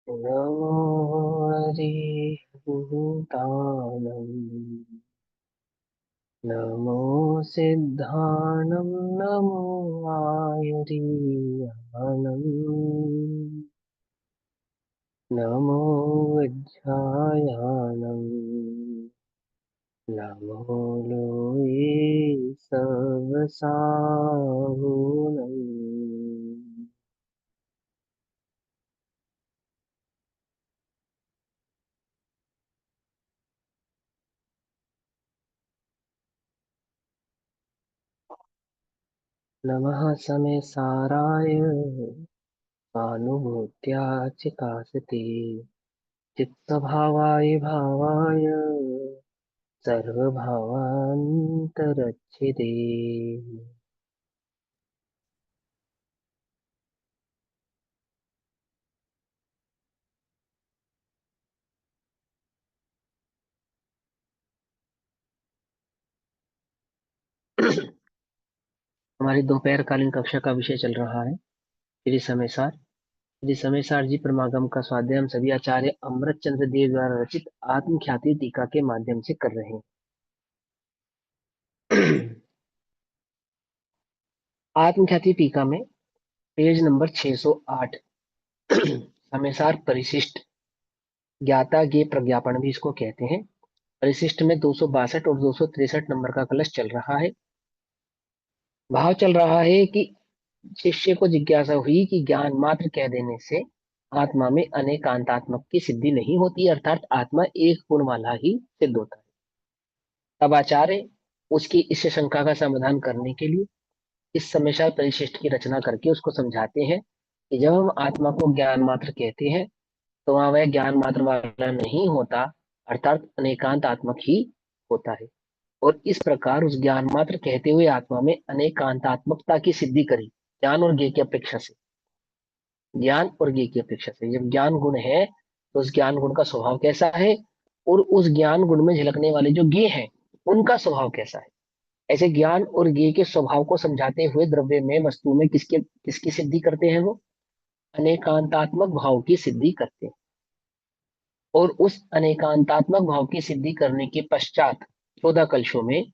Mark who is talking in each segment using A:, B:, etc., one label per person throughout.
A: नमो हरिभूतानं नमो सिद्धानं नमो आयुर्यानं नमो विद्यायानं नमो लोये सर्वसाहुनं नमः समय साराय स्वानुभूत्या चिकासते चित्तभावाय भावाय सर्वभावान्तरच्छिदे। हमारी दोपहरकालीन कक्षा का विषय चल रहा है श्री समय सार। श्री समय सार जी परमागम का स्वाध्याय हम सभी आचार्य अमृत चंद्र देव द्वारा रचित आत्मख्याति टीका के माध्यम से कर रहे हैं। आत्मख्याति टीका में पेज नंबर 608 समय सार परिशिष्ट ज्ञाता गे प्रज्ञापन भी इसको कहते हैं। परिशिष्ट में 262 और 263 नंबर का कलश चल रहा है। भाव चल रहा है कि शिष्य को जिज्ञासा हुई कि ज्ञान मात्र कह देने से आत्मा में अनेकांतात्मक की सिद्धि नहीं होती, अर्थात आत्मा एक गुण वाला ही सिद्ध होता है। तब आचार्य उसकी इस शंका का समाधान करने के लिए इस समस्या परिशिष्ट की रचना करके उसको समझाते हैं कि जब हम आत्मा को ज्ञान मात्र कहते हैं तो वहां वह ज्ञान मात्र वाला नहीं होता, अर्थात अनेकांत आत्मक ही होता है। और इस प्रकार उस ज्ञान मात्र कहते हुए आत्मा में अनेकांतात्मकता की सिद्धि करी, ज्ञान और ज्ञ की अपेक्षा से। ज्ञान और ज्ञ की अपेक्षा से जब ज्ञान गुण है तो उस ज्ञान गुण का स्वभाव कैसा है, और उस ज्ञान गुण में झलकने वाले जो ज्ञ हैं उनका स्वभाव कैसा है। ऐसे ज्ञान और ज्ञ के स्वभाव को समझाते हुए द्रव्य में वस्तु में किसकी सिद्धि करते हैं, वो अनेकांतात्मक भाव की सिद्धि करते हैं। और उस अनेकांतात्मक भाव की सिद्धि करने के पश्चात 14 कलशों में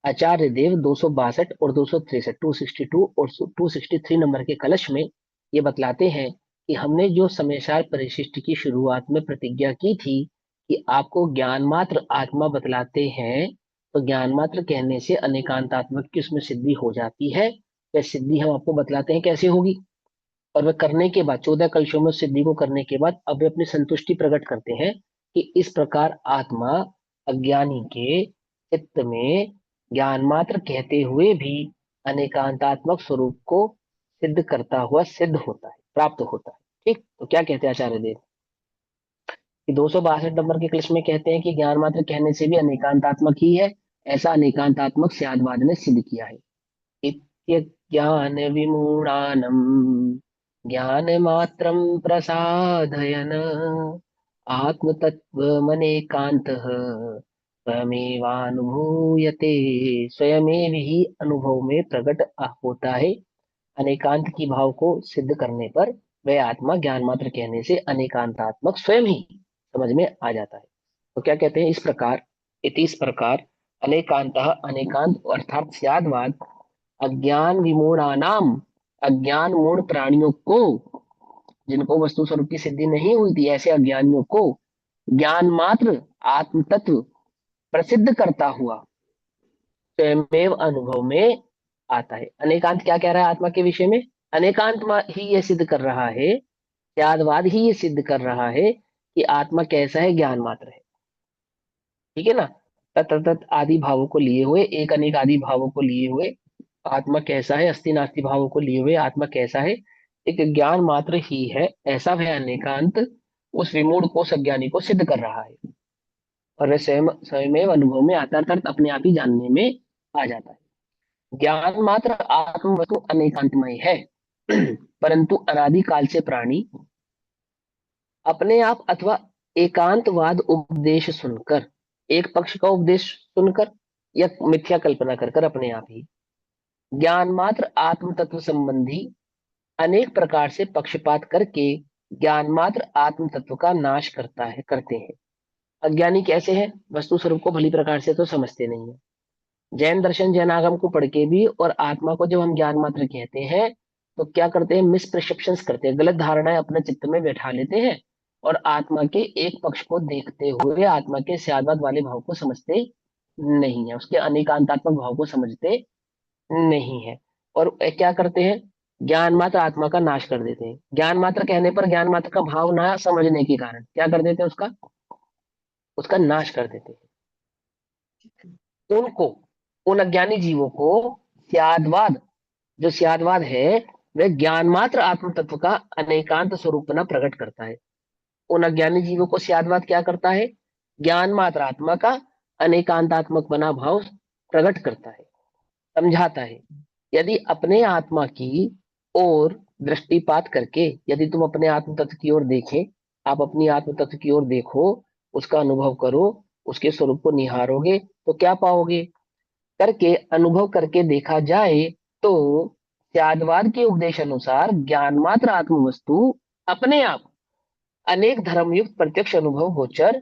A: आचार्य देव 262 और 263 262 और 263 नंबर के कलश में ये बतलाते हैं कि हमने जो समयसार परिशिष्ट की शुरुआत में प्रतिज्ञा की थी कि आपको ज्ञान मात्र आत्मा बतलाते हैं, तो ज्ञान मात्र कहने से अनेकांतात्मक की उसमें सिद्धि हो जाती है। वह सिद्धि हम आपको बतलाते हैं कैसे होगी, और वह करने के बाद 14 कलशों में उस सिद्धि को करने के बाद अब वे अपनी संतुष्टि प्रकट करते हैं कि इस प्रकार आत्मा अज्ञानी के चित्त में ज्ञान मात्र कहते हुए भी अनेकांतात्मक स्वरूप को सिद्ध करता हुआ सिद्ध होता है, प्राप्त होता है। ठीक, तो क्या कहते हैं आचार्य देव कि 262 नंबर के कलश में कहते हैं कि ज्ञान मात्र कहने से भी अनेकांतात्मक ही है, ऐसा अनेकांतात्मक स्यादवाद ने सिद्ध किया है। इत्य ज्ञान विमूढ़ानम ज्ञानमात्रं प्रसादयन् आत्मतत्त्वमनेकान्तः स्वयमेवानुभूयते। स्वयमेव ही अनुभव में प्रकट होता है। अनेकांत की भाव को सिद्ध करने पर वह आत्मा ज्ञान मात्र कहने से अनेकांतात्मक स्वयं ही समझ में आ जाता है। तो क्या कहते हैं, इस प्रकार अनेकांत अनेकांत अर्थात स्यादवाद अज्ञान विमूढ़ानाम अज्ञान मूढ़ प्राणियों को, जिनको वस्तु स्वरूप की सिद्धि नहीं हुई थी, ऐसे अज्ञानियों को ज्ञान मात्र आत्म तत्व प्रसिद्ध करता हुआ स्वयमेव अनुभव में आता है। अनेकांत क्या कह रहा है आत्मा के विषय में, अनेकांत ही यह सिद्ध कर रहा है, त्यागवाद ही ये सिद्ध कर रहा है कि आत्मा कैसा है, ज्ञान मात्र है। ठीक है ना। तत् तत् आदि भावों को लिए हुए, एक अनेक आदि भावों को लिए हुए आत्मा कैसा है, अस्ति नास्ति भावों को लिए हुए आत्मा कैसा है, एक ज्ञान मात्र ही है, ऐसा वह अनेकांत उस विमूढ़ को सज्ञानी को सिद्ध कर रहा है। और वह स्वयं स्वयं अनुभव में आता अर्थात अपने आप ही जानने में आ जाता है। ज्ञान मात्र आत्म वस्तु अनेकांतमय है। परंतु अनादि काल से प्राणी अपने आप अथवा एकांतवाद उपदेश सुनकर, एक पक्ष का उपदेश सुनकर या मिथ्या कल्पना कर कर अपने आप ही ज्ञान मात्र आत्म तत्व संबंधी अनेक प्रकार से पक्षपात करके ज्ञान मात्र आत्म तत्व का नाश करते हैं। अज्ञानी कैसे हैं? वस्तु स्वरूप को भली प्रकार से तो समझते नहीं है। जैन दर्शन जैन आगम को पढ़ के भी और आत्मा को जब हम ज्ञान मात्र कहते हैं तो क्या करते हैं? मिसप्रसेप्शंस करते हैं, गलत धारणाएं अपने चित्त में बैठा लेते हैं और आत्मा के एक पक्ष को देखते हुए आत्मा के स्यादवाद वाले भाव को समझते नहीं है, उसके अनेकांतात्मक भाव को समझते नहीं है। और क्या करते हैं? ज्ञान मात्र आत्मा का नाश कर देते हैं। ज्ञान मात्र कहने पर ज्ञान मात्र का भाव ना समझने के कारण क्या कर देते हैं? उसका उसका नाश कर देते हैं। उनको, उन अज्ञानी जीवों को स्यादवाद, जो स्यादवाद है, वह ज्ञान मात्र आत्म तत्व का अनेकांत स्वरूप न प्रकट करता है। उन अज्ञानी जीवों को स्यादवाद क्या करता है? ज्ञान मात्र आत्मा का अनेकांतात्मक बना भाव प्रकट करता है, समझाता है। यदि अपने आत्मा की ओर दृष्टिपात करके, यदि तुम अपने आत्म तत्व की ओर देखें, आप अपनी आत्म तत्व की ओर देखो, उसका अनुभव करो, उसके स्वरूप को निहारोगे तो क्या पाओगे? करके अनुभव करके देखा जाए तो त्यागवाद के उपदेश अनुसार ज्ञान मात्र आत्म वस्तु अपने आप अनेक धर्मयुक्त प्रत्यक्ष अनुभव गोचर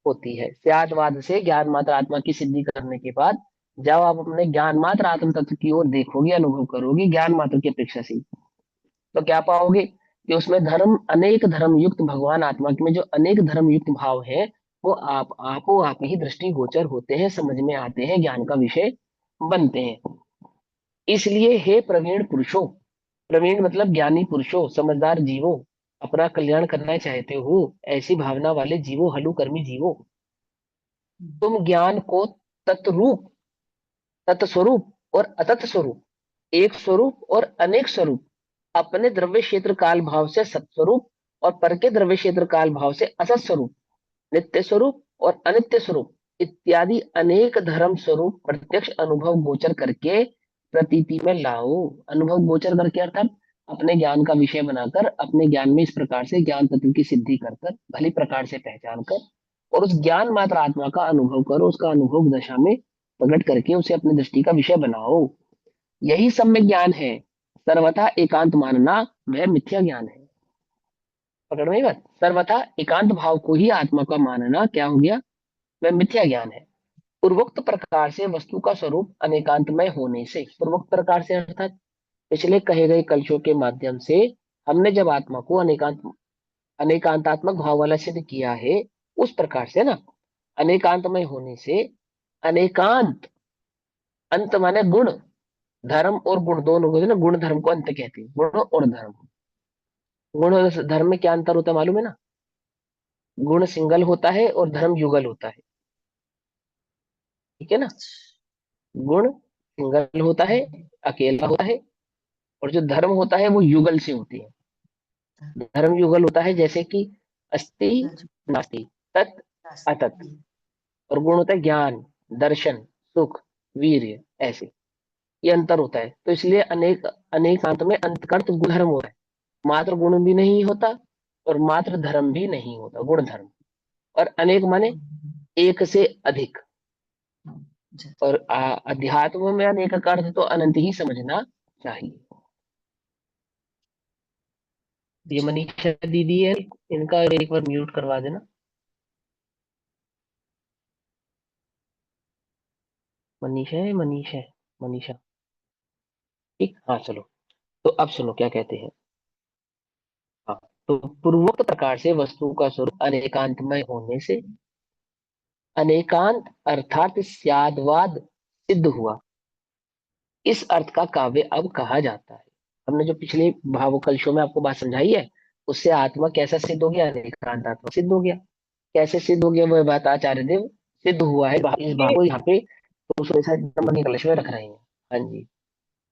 A: होती है। त्यागवाद से ज्ञान मात्र आत्मा की सिद्धि करने के बाद जब आप अपने ज्ञान मात्र आत्म तत्व की ओर देखोगे, अनुभव करोगे ज्ञान मात्र की अपेक्षा से, तो क्या पाओगे? कि उसमें धर्म, अनेक धर्म युक्त भगवान आत्मा में जो अनेक धर्म युक्त भाव है वो आप ही दृष्टि गोचर होते हैं, समझ में आते हैं, ज्ञान का विषय बनते हैं। इसलिए हे प्रवीण पुरुषों, प्रवीण मतलब ज्ञानी पुरुषों, समझदार जीवों, अपना कल्याण करना चाहते हो ऐसी भावना वाले जीवों, हलुकर्मी जीवों, तुम ज्ञान को तत्रूप, तत्स्वरूप और अतत स्वरूप, एक स्वरूप और अनेक स्वरूप, अपने द्रव्य क्षेत्र काल भाव से सत्स्वरूप और पर के द्रव्य क्षेत्र काल भाव से असत स्वरूप, नित्य स्वरूप और अनित्य स्वरूप इत्यादि अनेक धर्म स्वरूप प्रत्यक्ष अनुभव गोचर करके प्रतीति में लाओ। अनुभव गोचर करके अर्थात अपने ज्ञान का विषय बनाकर, अपने ज्ञान में इस प्रकार से ज्ञान तत्व की सिद्धि कर कर, भली प्रकार से पहचान कर और उस ज्ञान मात्र आत्मा का अनुभव करो, उसका अनुभव दशा में प्रकट करके उसे अपनी दृष्टि का विषय बनाओ। यही सम्यक ज्ञान है। सर्वथा एकांत मानना वह मिथ्या ज्ञान है। पकड़ में बात? सर्वथा एकांत भाव को ही आत्मा का मानना क्या हो गया? वह मिथ्या ज्ञान है। पूर्वोक्त प्रकार से वस्तु का स्वरूप अनेकांतमय होने से, पूर्वोक्त प्रकार से अर्थात पिछले कहे गए कलशों के माध्यम से हमने जब आत्मा को अनेकांतात्मक भाव वाला सिद्ध किया है, उस प्रकार से ना, अनेकांतमय होने से, अनेकांत, अंत माने गुण, धर्म और गुण दोनों को ना गुण धर्म को अंत कहते हैं, गुण और धर्म। गुण और धर्म में क्या अंतर होता है मालूम है ना? गुण सिंगल होता है और धर्म युगल होता है, ठीक है ना? गुण सिंगल होता है, अकेला होता है, और जो धर्म होता है वो युगल से होती है। धर्म युगल होता है जैसे कि अस्ति नास्ति, तत् अतत, और गुण होता है ज्ञान, दर्शन, सुख, वीर्य, ऐसे। ये अंतर होता है। तो इसलिए अनेक, अनेकांत में अंतकर्त गुण धर्म होता है, मात्र गुण भी नहीं होता और मात्र धर्म भी नहीं होता, गुण धर्म। और अनेक माने एक से अधिक, और अध्यात्म में अनेक का अर्थ तो अनंत ही समझना चाहिए। ये मनीषा दीदी है, इनका एक बार म्यूट करवा देना। मनीषा है, मनीषा है, मनीषा। ठीक, हाँ चलो। तो अब सुनो क्या कहते हैं। हाँ, तो पूर्वोक्त प्रकार से वस्तु का स्वरूप अनेकांतमय होने से अनेकांत अर्थात स्यादवाद सिद्ध हुआ। इस अर्थ का काव्य अब कहा जाता है। हमने जो पिछले भावकलशों में आपको बात समझाई है, उससे आत्मा कैसा सिद्ध हो गया? अनेकांत आत्मा सिद्ध हो गया। कैसे सिद्ध हो गया वह बात आचार्य देव सिद्ध हुआ है, इस भाव को यहाँ पे दूसरे साइड नंबर के कलश में रख रहे हैं। हाँ जी।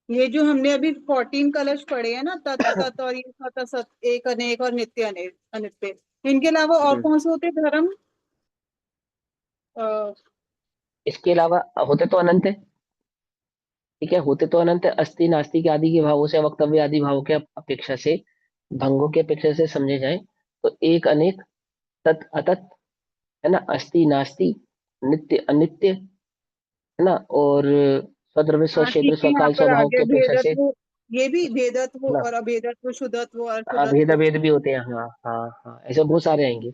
B: ये जो हमने अभी 14 कलश पढ़े हैं ना, तत् अतत और ये सत असत, एक अनेक और नित्य अनेक अनित्य, इनके अलावा और कौन से होते हैं धर्म?
A: इसके अलावा होते तो अनंत है, ठीक है, होते तो अनंत है। अस्थि नास्ति के आदि के भावों से, वक्तव्य आदि भावों के अपेक्षा से, भंगों की अपेक्षा से समझे जाए तो एक अनेक, तत् अतत, है ना, अस्थि नास्ति, नित्य अनित्य, है ना, और स्वद्रव्य
B: हाँ
A: स्वक्षेत्र
B: ठीक है, यहाँ
A: स्वकाल
B: पर आ
A: स्वभाव
B: गया
A: की अपेक्षा से।
B: भेदत्व। ये भी भेदत्व
A: है ना।
B: और अभेदत्व, शुद्धत्व और
A: हाँ, भेद
B: शुद्धत्व।
A: अभेद भी होते हैं, हाँ हाँ हाँ, ऐसे बहुत सारे आएंगे,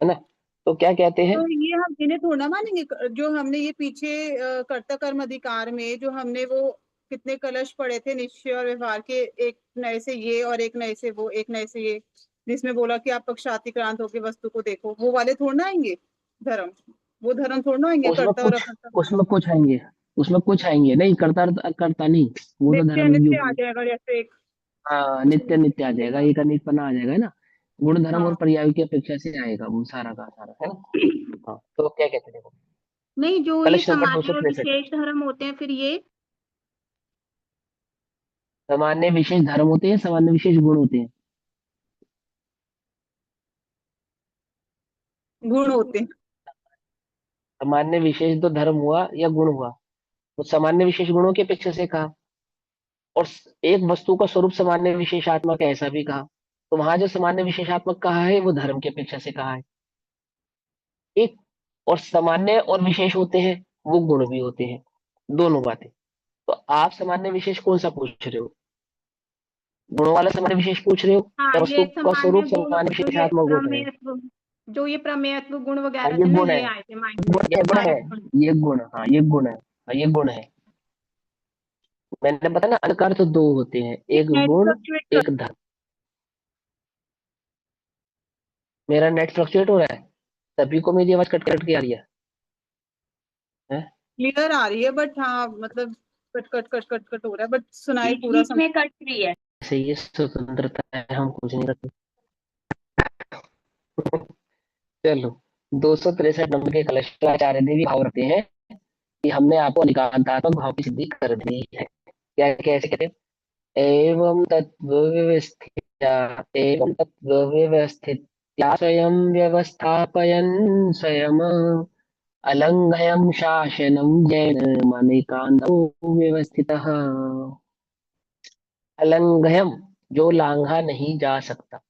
A: है ना। तो क्या कहते हैं।
B: तो ये हम इन्हें थोड़ा ना मानेंगे, जो हमने ये पीछे कर्ता कर्म अधिकार में जो हमने वो कितने कलश पढ़े थे निश्चय और व्यवहार के, एक नए से ये और एक नए से वो, एक नए से ये, जिसमें बोला कि आप पक्षातिक्रांत होकर वस्तु को देखो, वो वाले थोड़ा ना आएंगे धर्म। वो धर्म थोड़ा ना आएंगे,
A: उसमें
B: कर्ता और
A: कुछ
B: अकर्ता।
A: उसमें कुछ आएंगे, उसमें कुछ आएंगे नहीं, करता करता नहीं, वो तो
B: नित्य
A: धर्म ही
B: नित्य आ
A: होंगे।
B: जाएगा, जैसे एक
A: हाँ,
B: उसमें
A: नित्य नित्य आ जाएगा,
B: होगा।
A: एक अनिटपना आ जाएगा, है ना। गुण धर्म और
B: हाँ।
A: पर्याय की अपेक्षा से आएगा वो सारा का सारा, है ना। हाँ, तो क्या कहते हैं देखो।
C: नहीं, जो ये
A: कलश नंबर
C: सामान्य और
A: 263।
C: विशेष धर्म होते हैं फिर ये।
A: सामान्य विशेष धर्म होते हैं, सामान्य विशेष गुण होते हैं।
B: गुण होते हैं।
A: सामान्य विशेष तो धर्म हुआ या गुण हुआ, तो सामान्य विशेष गुणों की अपेक्षा से कहा। और एक वस्तु का स्वरूप सामान्य विशेषात्मक है, ऐसा भी कहा। तो वहां जो सामान्य विशेषात्मक कहा है वो धर्म की अपेक्षा से कहा है। एक, और सामान्य और विशेष होते हैं, वो गुण भी होते हैं, दोनों बातें। तो आप सामान्य विशेष कौन सा पूछ रहे हो, गुणों वाला सामान्य विशेष पूछ रहे हो,
C: हाँ,
A: या
C: ये
A: वस्तु का
C: सामान्य
A: स्वरूप
C: गुण,
A: सामान्य
C: जो ये
A: विशेषात्मक होता है।
C: प्रमेयत्व, जो ये प्रमेयत्व गुण
A: हाँ,
C: वगैरह
A: ये
C: थे ना,
A: गुण है,
C: ये आए थे माइंड में,
A: ये गुण है,
C: कारक गुण।
A: ये गुण, हाँ ये गुण है, हाँ ये गुण है। मैंने बताया ना, अलकार तो दो होते हैं, एक
B: नेट
A: गुण,
B: फ्लक्चुएट कर।
A: एक धर्म। मेरा नेट फ्लक्चुएट हो रहा है, सभी को मेरी आवाज कट कट के आ रही है।
B: क्लियर आ रही है, बट हाँ मतलब cut cut cut cut cut हो रहा है, बट सुनाई
C: बीच
B: पूरा
C: बीच
B: समझ।
C: में कट रही है।
A: ऐसे ये स्वतंत्रता है, हम कुछ नहीं रखते। चलो, 263 नंबर के कलश आचार्य देवी भाव रखते हैं कि हमने आपको निकांतात्मक भाव की सिद्धि कर दी है। क्या कैसे कहते हैं, एवं तत्व व्यवस्थित्या स्वयं व्यवस्थापयन स्वयं अलंघयम शासनम जैन मनिकांतो व्यवस्थितः। अलंघयम, जो लांघा नहीं जा सकता,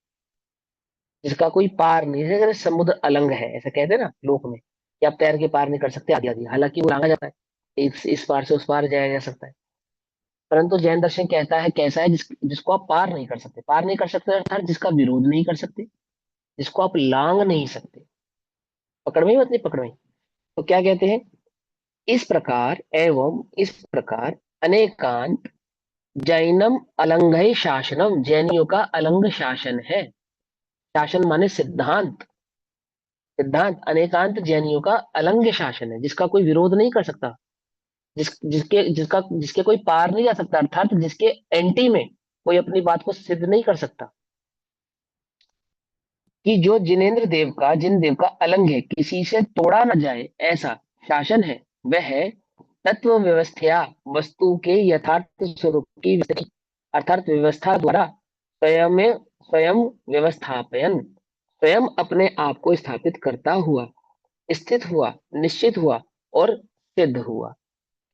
A: जिसका कोई पार नहीं है, जैसे समुद्र अलंग है ऐसा कहते हैं ना लोक में, कि आप तैर के पार नहीं कर सकते आदि आदि, हालांकि वो लांघा जाता है, इस पार से उस पार जाया जा सकता है। परंतु जैन दर्शन कहता है कैसा है, जिसको आप पार नहीं कर सकते, पार नहीं कर सकते अर्थात जिसका विरोध नहीं कर सकते, जिसको आप लांग नहीं सकते। पकड़ में ही मत नहीं, पकड़ में ही। तो क्या कहते हैं, इस प्रकार एवं इस प्रकार अनेकांत जैनम अलंघ शासनम, जैनियों का अलंग शासन है। शासन माने सिद्धांत, सिद्धांत अनेकांत जैनियों का अलंग शासन है, जिसका कोई विरोध नहीं कर सकता, जिसके कोई पार नहीं जा सकता, अर्थात जिसके एंटी में कोई अपनी बात को सिद्ध नहीं कर सकता। कि जो जिनेन्द्र देव का, जिन देव का अलंग है, किसी से तोड़ा न जाए, ऐसा शासन है, वह है तत्व व्यवस्थया, वस्तु के यथार्थ स्वरूप की विस्तृति, अर्थात व्यवस्था द्वारा स्वयं स्वयं व्यवस्थापयन, स्वयं अपने आप को स्थापित करता हुआ, स्थित हुआ, निश्चित हुआ और सिद्ध हुआ।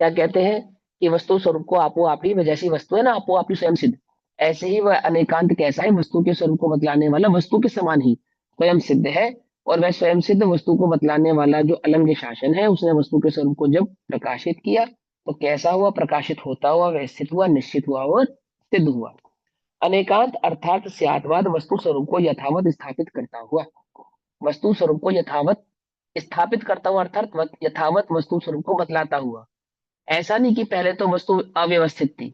A: क्या कहते हैं कि वस्तु स्वरूप को आपो आप ही, जैसी वस्तु है ना आपो आप ही स्वयं सिद्ध, ऐसे ही वह अनेकांत कैसा है, वस्तु के स्वरूप को बतलाने वाला वस्तु के समान ही स्वयं सिद्ध है। और वह स्वयं सिद्ध वस्तु को बतलाने वाला जो अलंग शासन है, उसने वस्तु के स्वरूप को जब प्रकाशित किया, तो कैसा हुआ, प्रकाशित होता हुआ, वह स्थित हुआ, निश्चित हुआ और सिद्ध हुआ। अनेकांत अर्थात स्यात्वाद, वस्तु स्वरूप को यथावत स्थापित करता हुआ, वस्तु स्वरूप को यथावत स्थापित करता हुआ, अर्थात यथावत वस्तु स्वरूप को बतलाता हुआ। ऐसा नहीं कि पहले तो वस्तु अव्यवस्थित थी,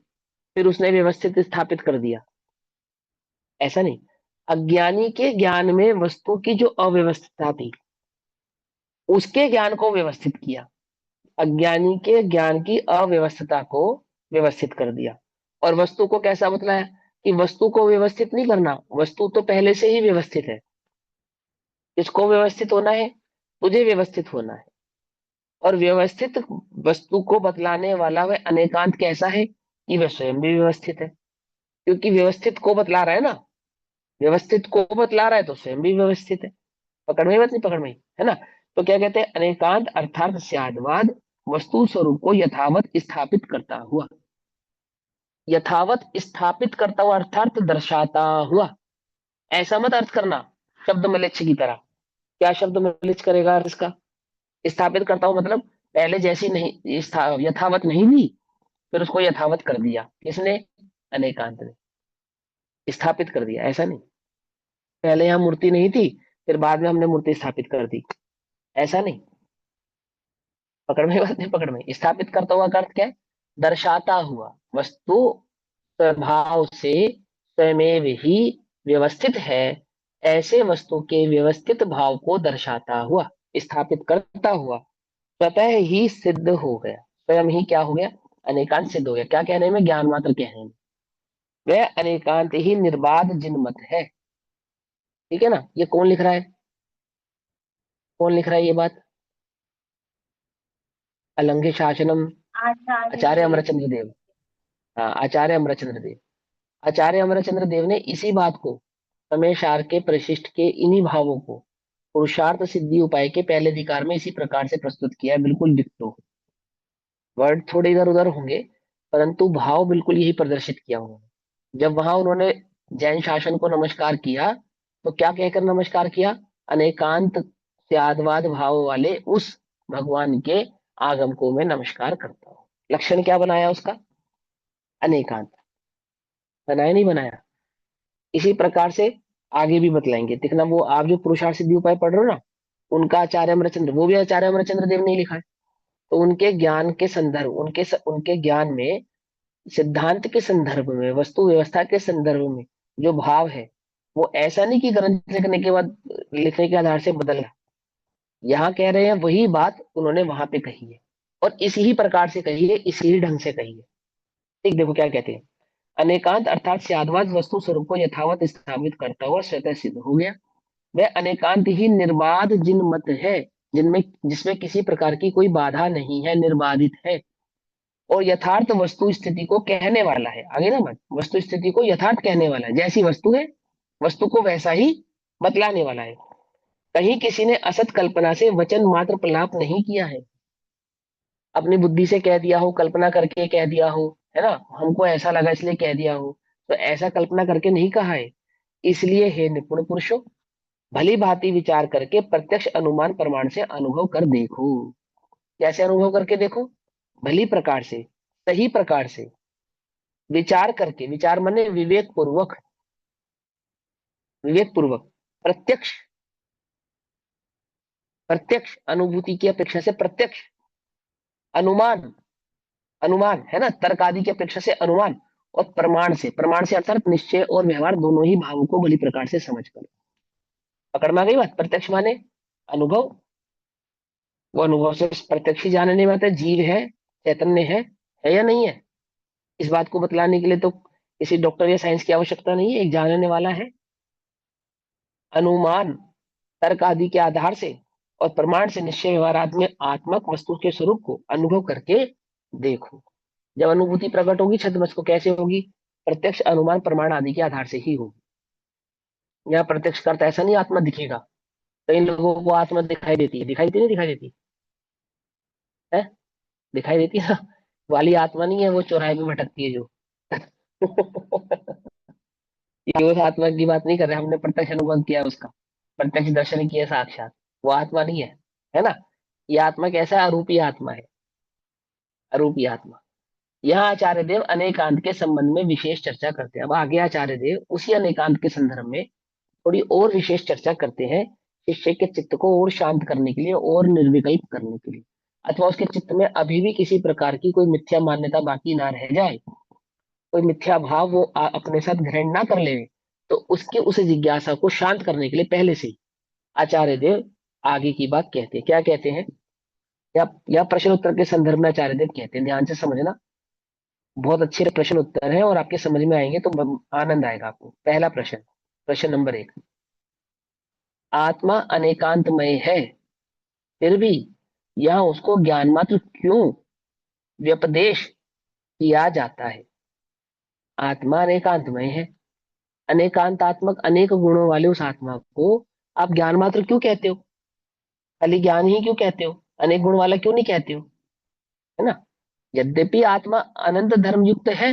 A: फिर उसने व्यवस्थित स्थापित कर दिया, ऐसा नहीं। अज्ञानी के ज्ञान में वस्तु की जो अव्यवस्थितता थी, उसके ज्ञान को व्यवस्थित किया, अज्ञानी के ज्ञान की अव्यवस्थितता को व्यवस्थित कर दिया। और वस्तु को कैसा बतलाया, कि वस्तु को व्यवस्थित नहीं करना, वस्तु तो पहले से ही व्यवस्थित है, इसको व्यवस्थित होना है, तुझे व्यवस्थित होना है। और व्यवस्थित वस्तु को बतलाने वाला वह अनेकांत कैसा है, कि वह स्वयं भी व्यवस्थित है, क्योंकि व्यवस्थित को बतला रहा है ना, व्यवस्थित को बतला रहा है तो स्वयं भी व्यवस्थित है। पकड़ में मत नहीं, पकड़ में है ना। तो क्या कहते हैं, अनेकांत अर्थात स्यादवाद, वस्तु स्वरूप को यथावत स्थापित करता हुआ, यथावत स्थापित करता हुआ अर्थात दर्शाता हुआ। ऐसा मत अर्थ करना शब्द मलेच्छ की तरह। क्या शब्द मलेच्छ करेगा अर्थ इसका, स्थापित करता हूं मतलब पहले जैसी नहीं, यथावत नहीं थी, फिर उसको यथावत कर दिया किसने, अनेकांत ने स्थापित कर दिया, ऐसा नहीं। पहले यहाँ मूर्ति नहीं थी, फिर बाद में हमने मूर्ति स्थापित कर दी, ऐसा नहीं। पकड़ में बात नहीं, पकड़ में। स्थापित करता हुआ का अर्थ क्या है? दर्शाता हुआ। वस्तु स्वभाव से स्वयमेव ही व्यवस्थित है, ऐसे वस्तु के व्यवस्थित भाव को दर्शाता हुआ, स्थापित करता हुआ स्वतः ही सिद्ध हो गया। स्वयं ही क्या हो गया? अनेकांत सिद्ध हो गया। क्या कहने में? ज्ञान मात्र कहने में। वह अनेकांत ही निर्बाध जिनमत है। ठीक है ना? ये कौन लिख रहा है? कौन लिख रहा है ये बात? अलंघ्य शासनम, आचार्य
C: आचार्य
A: अमरचंद्र देव। हाँ, आचार्य अमरचंद्र देव। आचार्य अमरचंद्र देव ने इसी बात को समय सार के परिशिष्ट के इन्हीं भावों को पुरुषार्थ सिद्धि उपाय के पहले अधिकार में इसी प्रकार से प्रस्तुत किया है, बिल्कुल डिक्टो। वर्ड थोड़े इधर उधर होंगे, परंतु भाव बिल्कुल यही प्रदर्शित किया उन्होंने। जब वहां उन्होंने जैन शासन को नमस्कार किया, तो क्या कहकर नमस्कार किया? अनेकांत त्यागवाद भाव वाले उस भगवान के आगम को मैं नमस्कार करता हूँ। लक्षण क्या बनाया उसका? अनेकांत। बनाया नहीं बनाया? इसी प्रकार से आगे भी बतलाएंगे। देखना, वो आप जो पुरुषार्थ सिद्धि उपाय पढ़ रहे हो ना, उनका आचार्य अमरचंद्र, वो भी आचार्य अमरचंद्र देव ने ही लिखा है। तो उनके ज्ञान के संदर्भ, उनके ज्ञान में, सिद्धांत के संदर्भ में, वस्तु व्यवस्था के संदर्भ में जो भाव है, वो ऐसा नहीं कि ग्रंथ लिखने के बाद, लिखने के आधार से बदल रहा। यहाँ कह रहे हैं वही बात उन्होंने वहां पे कही है, और इसी ही प्रकार से कही है, इसी ही ढंग से कही है। ठीक, देखो क्या कहते हैं। अनेकांत अर्थात स्याद्वाद वस्तु स्वरूप को यथावत स्थापित करता हुआ स्वतः सिद्ध हो गया। वह अनेकांत ही निर्बाध जिन मत है, जिनमें जिसमें किसी प्रकार की कोई बाधा नहीं है, निर्बाधित है, और यथार्थ वस्तु स्थिति को कहने वाला है। आगे ना मत, वस्तु स्थिति को यथार्थ कहने वाला है। जैसी वस्तु है, वस्तु को वैसा ही बतलाने वाला है। कहीं किसी ने असत कल्पना से वचन मात्र प्रलाप नहीं किया है। अपनी बुद्धि से कह दिया हो, कल्पना करके कह दिया हो, है ना, हमको ऐसा लगा इसलिए कह दिया हो, तो ऐसा कल्पना करके नहीं कहा है। इसलिए हे निपुण पुरुषों, भली भांति विचार करके प्रत्यक्ष अनुमान प्रमाण से अनुभव कर देखो। कैसे अनुभव करके देखो? भली प्रकार से, सही प्रकार से विचार करके। विचार माने विवेक पूर्वक, विवेक पूर्वक। प्रत्यक्ष, प्रत्यक्ष अनुभूति की अपेक्षा से प्रत्यक्ष। अनुमान, अनुमान है ना, तर्क आदि की अपेक्षा से अनुमान। और प्रमाण से, प्रमाण से अर्थात निश्चय और व्यवहार दोनों ही भावों को भली प्रकार से समझ कर। पकड़ में आ गई बात? प्रत्यक्ष माने अनुभव, वो अनुभव से प्रत्यक्ष ही जानने में आता है जीव है, चैतन्य है या नहीं है। इस बात को बतलाने के लिए तो किसी डॉक्टर या साइंस की आवश्यकता नहीं है, एक जानने वाला है। अनुमान, तर्क आदि के आधार से और प्रमाण से निश्चय व्यवहारात में आत्मक वस्तु के स्वरूप को अनुभव करके देखो। जब अनुभूति प्रकट होगी छद्मस को, कैसे होगी? प्रत्यक्ष, अनुमान, प्रमाण आदि के आधार से ही होगी। यहाँ प्रत्यक्ष करता ऐसा नहीं आत्मा दिखेगा। कई लोगों को आत्मा दिखाई देती है, दिखाई देती नहीं? दिखाई देती है, दिखाई देती है ना। वाली आत्मा नहीं है वो चौराहे पे भटकती है जो। ये उस आत्मा की बात नहीं कर रहे, हमने प्रत्यक्ष अनुभव किया उसका, प्रत्यक्ष दर्शन किया साक्षात। वो आत्मा नहीं है ना। ये आत्मा कैसा है? अरूपी आत्मा है, अरूपी आत्मा। यहाँ आचार्य देव अनेकांत के संबंध में विशेष चर्चा करते हैं। अब आगे आचार्य देव उसी अनेकांत के संदर्भ में थोड़ी और विशेष चर्चा करते हैं, शिष्य के चित्त को और शांत करने के लिए और निर्विकल्प करने के लिए, अथवा उसके चित्त में अभी भी किसी प्रकार की कोई मिथ्या मान्यता बाकी ना रह जाए, कोई मिथ्या भाव वो अपने साथ ग्रहण ना कर ले। तो उसके उस जिज्ञासा को शांत करने के लिए पहले से ही आचार्य देव आगे की बात कहते हैं। क्या कहते हैं? या प्रश्न उत्तर के संदर्भ में आचार्य देव कहते हैं, ध्यान से समझना। बहुत अच्छे प्रश्न उत्तर हैं और आपके समझ में आएंगे तो आनंद आएगा आपको। पहला प्रश्न, प्रश्न नंबर 1, आत्मा अनेकांतमय है, फिर भी यह उसको ज्ञान मात्र क्यों व्यपदेश किया जाता है? आत्मा अनेकांतमय है, अनेकांतात्मक अनेक गुणों वाले उस आत्मा को आप ज्ञान मात्र क्यों कहते हो? खाली ज्ञान ही क्यों कहते हो? अनेक गुण वाला क्यों नहीं कहते हो? है ना। यद्यपि आत्मा अनंत धर्म युक्त है,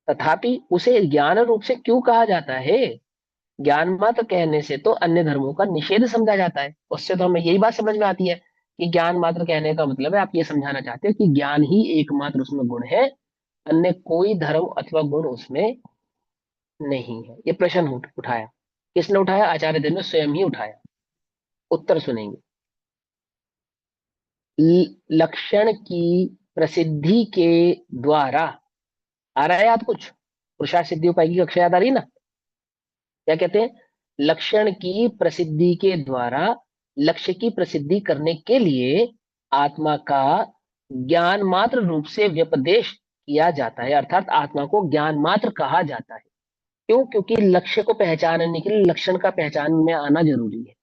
A: तथापि उसे ज्ञान रूप से क्यों कहा जाता है? ज्ञान मात्र कहने से तो अन्य धर्मों का निषेध समझा जाता है। उससे तो हमें यही बात समझ में आती है कि ज्ञान मात्र कहने का मतलब है आप ये समझाना चाहते हो कि ज्ञान ही एकमात्र उसमें गुण है, अन्य कोई धर्म अथवा गुण उसमें नहीं है। ये प्रश्न उठाया। किसने उठाया? आचार्य देव ने स्वयं ही उठाया। उत्तर सुनेंगे। लक्षण की प्रसिद्धि के द्वारा, आ रहा है याद कुछ? पुरुषार्थ सिद्धि उपाय की कक्षा याद आ रही ना? क्या कहते हैं? लक्षण की प्रसिद्धि के द्वारा लक्ष्य की प्रसिद्धि करने के लिए आत्मा का ज्ञान मात्र रूप से व्यपदेश किया जाता है, अर्थात आत्मा को ज्ञान मात्र कहा जाता है। क्यों? क्योंकि लक्ष्य को पहचानने के लिए लक्षण का पहचान में आना जरूरी है।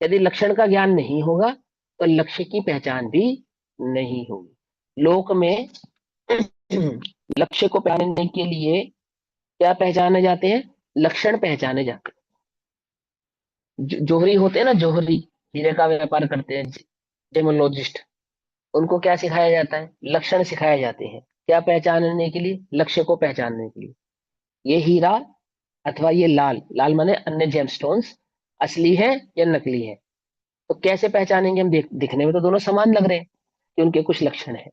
A: यदि लक्षण का ज्ञान नहीं होगा तो लक्ष्य की पहचान भी नहीं होगी। लोक में लक्ष्य को पहचानने के लिए क्या पहचाने जाते हैं? लक्षण पहचाने जाते हैं। जोहरी होते हैं ना, जोहरी, हीरे का व्यापार करते हैं, जेमोलॉजिस्ट, उनको क्या सिखाया जाता है? लक्षण सिखाए जाते हैं। क्या पहचानने के लिए? लक्ष्य को पहचानने के लिए। ये हीरा अथवा ये लाल, लाल माने अन्य जेमस्टोन्स, असली है या नकली है? तो कैसे पहचानेंगे हम? दिखने में तो दोनों समान लग रहे हैं कि उनके कुछ लक्षण हैं।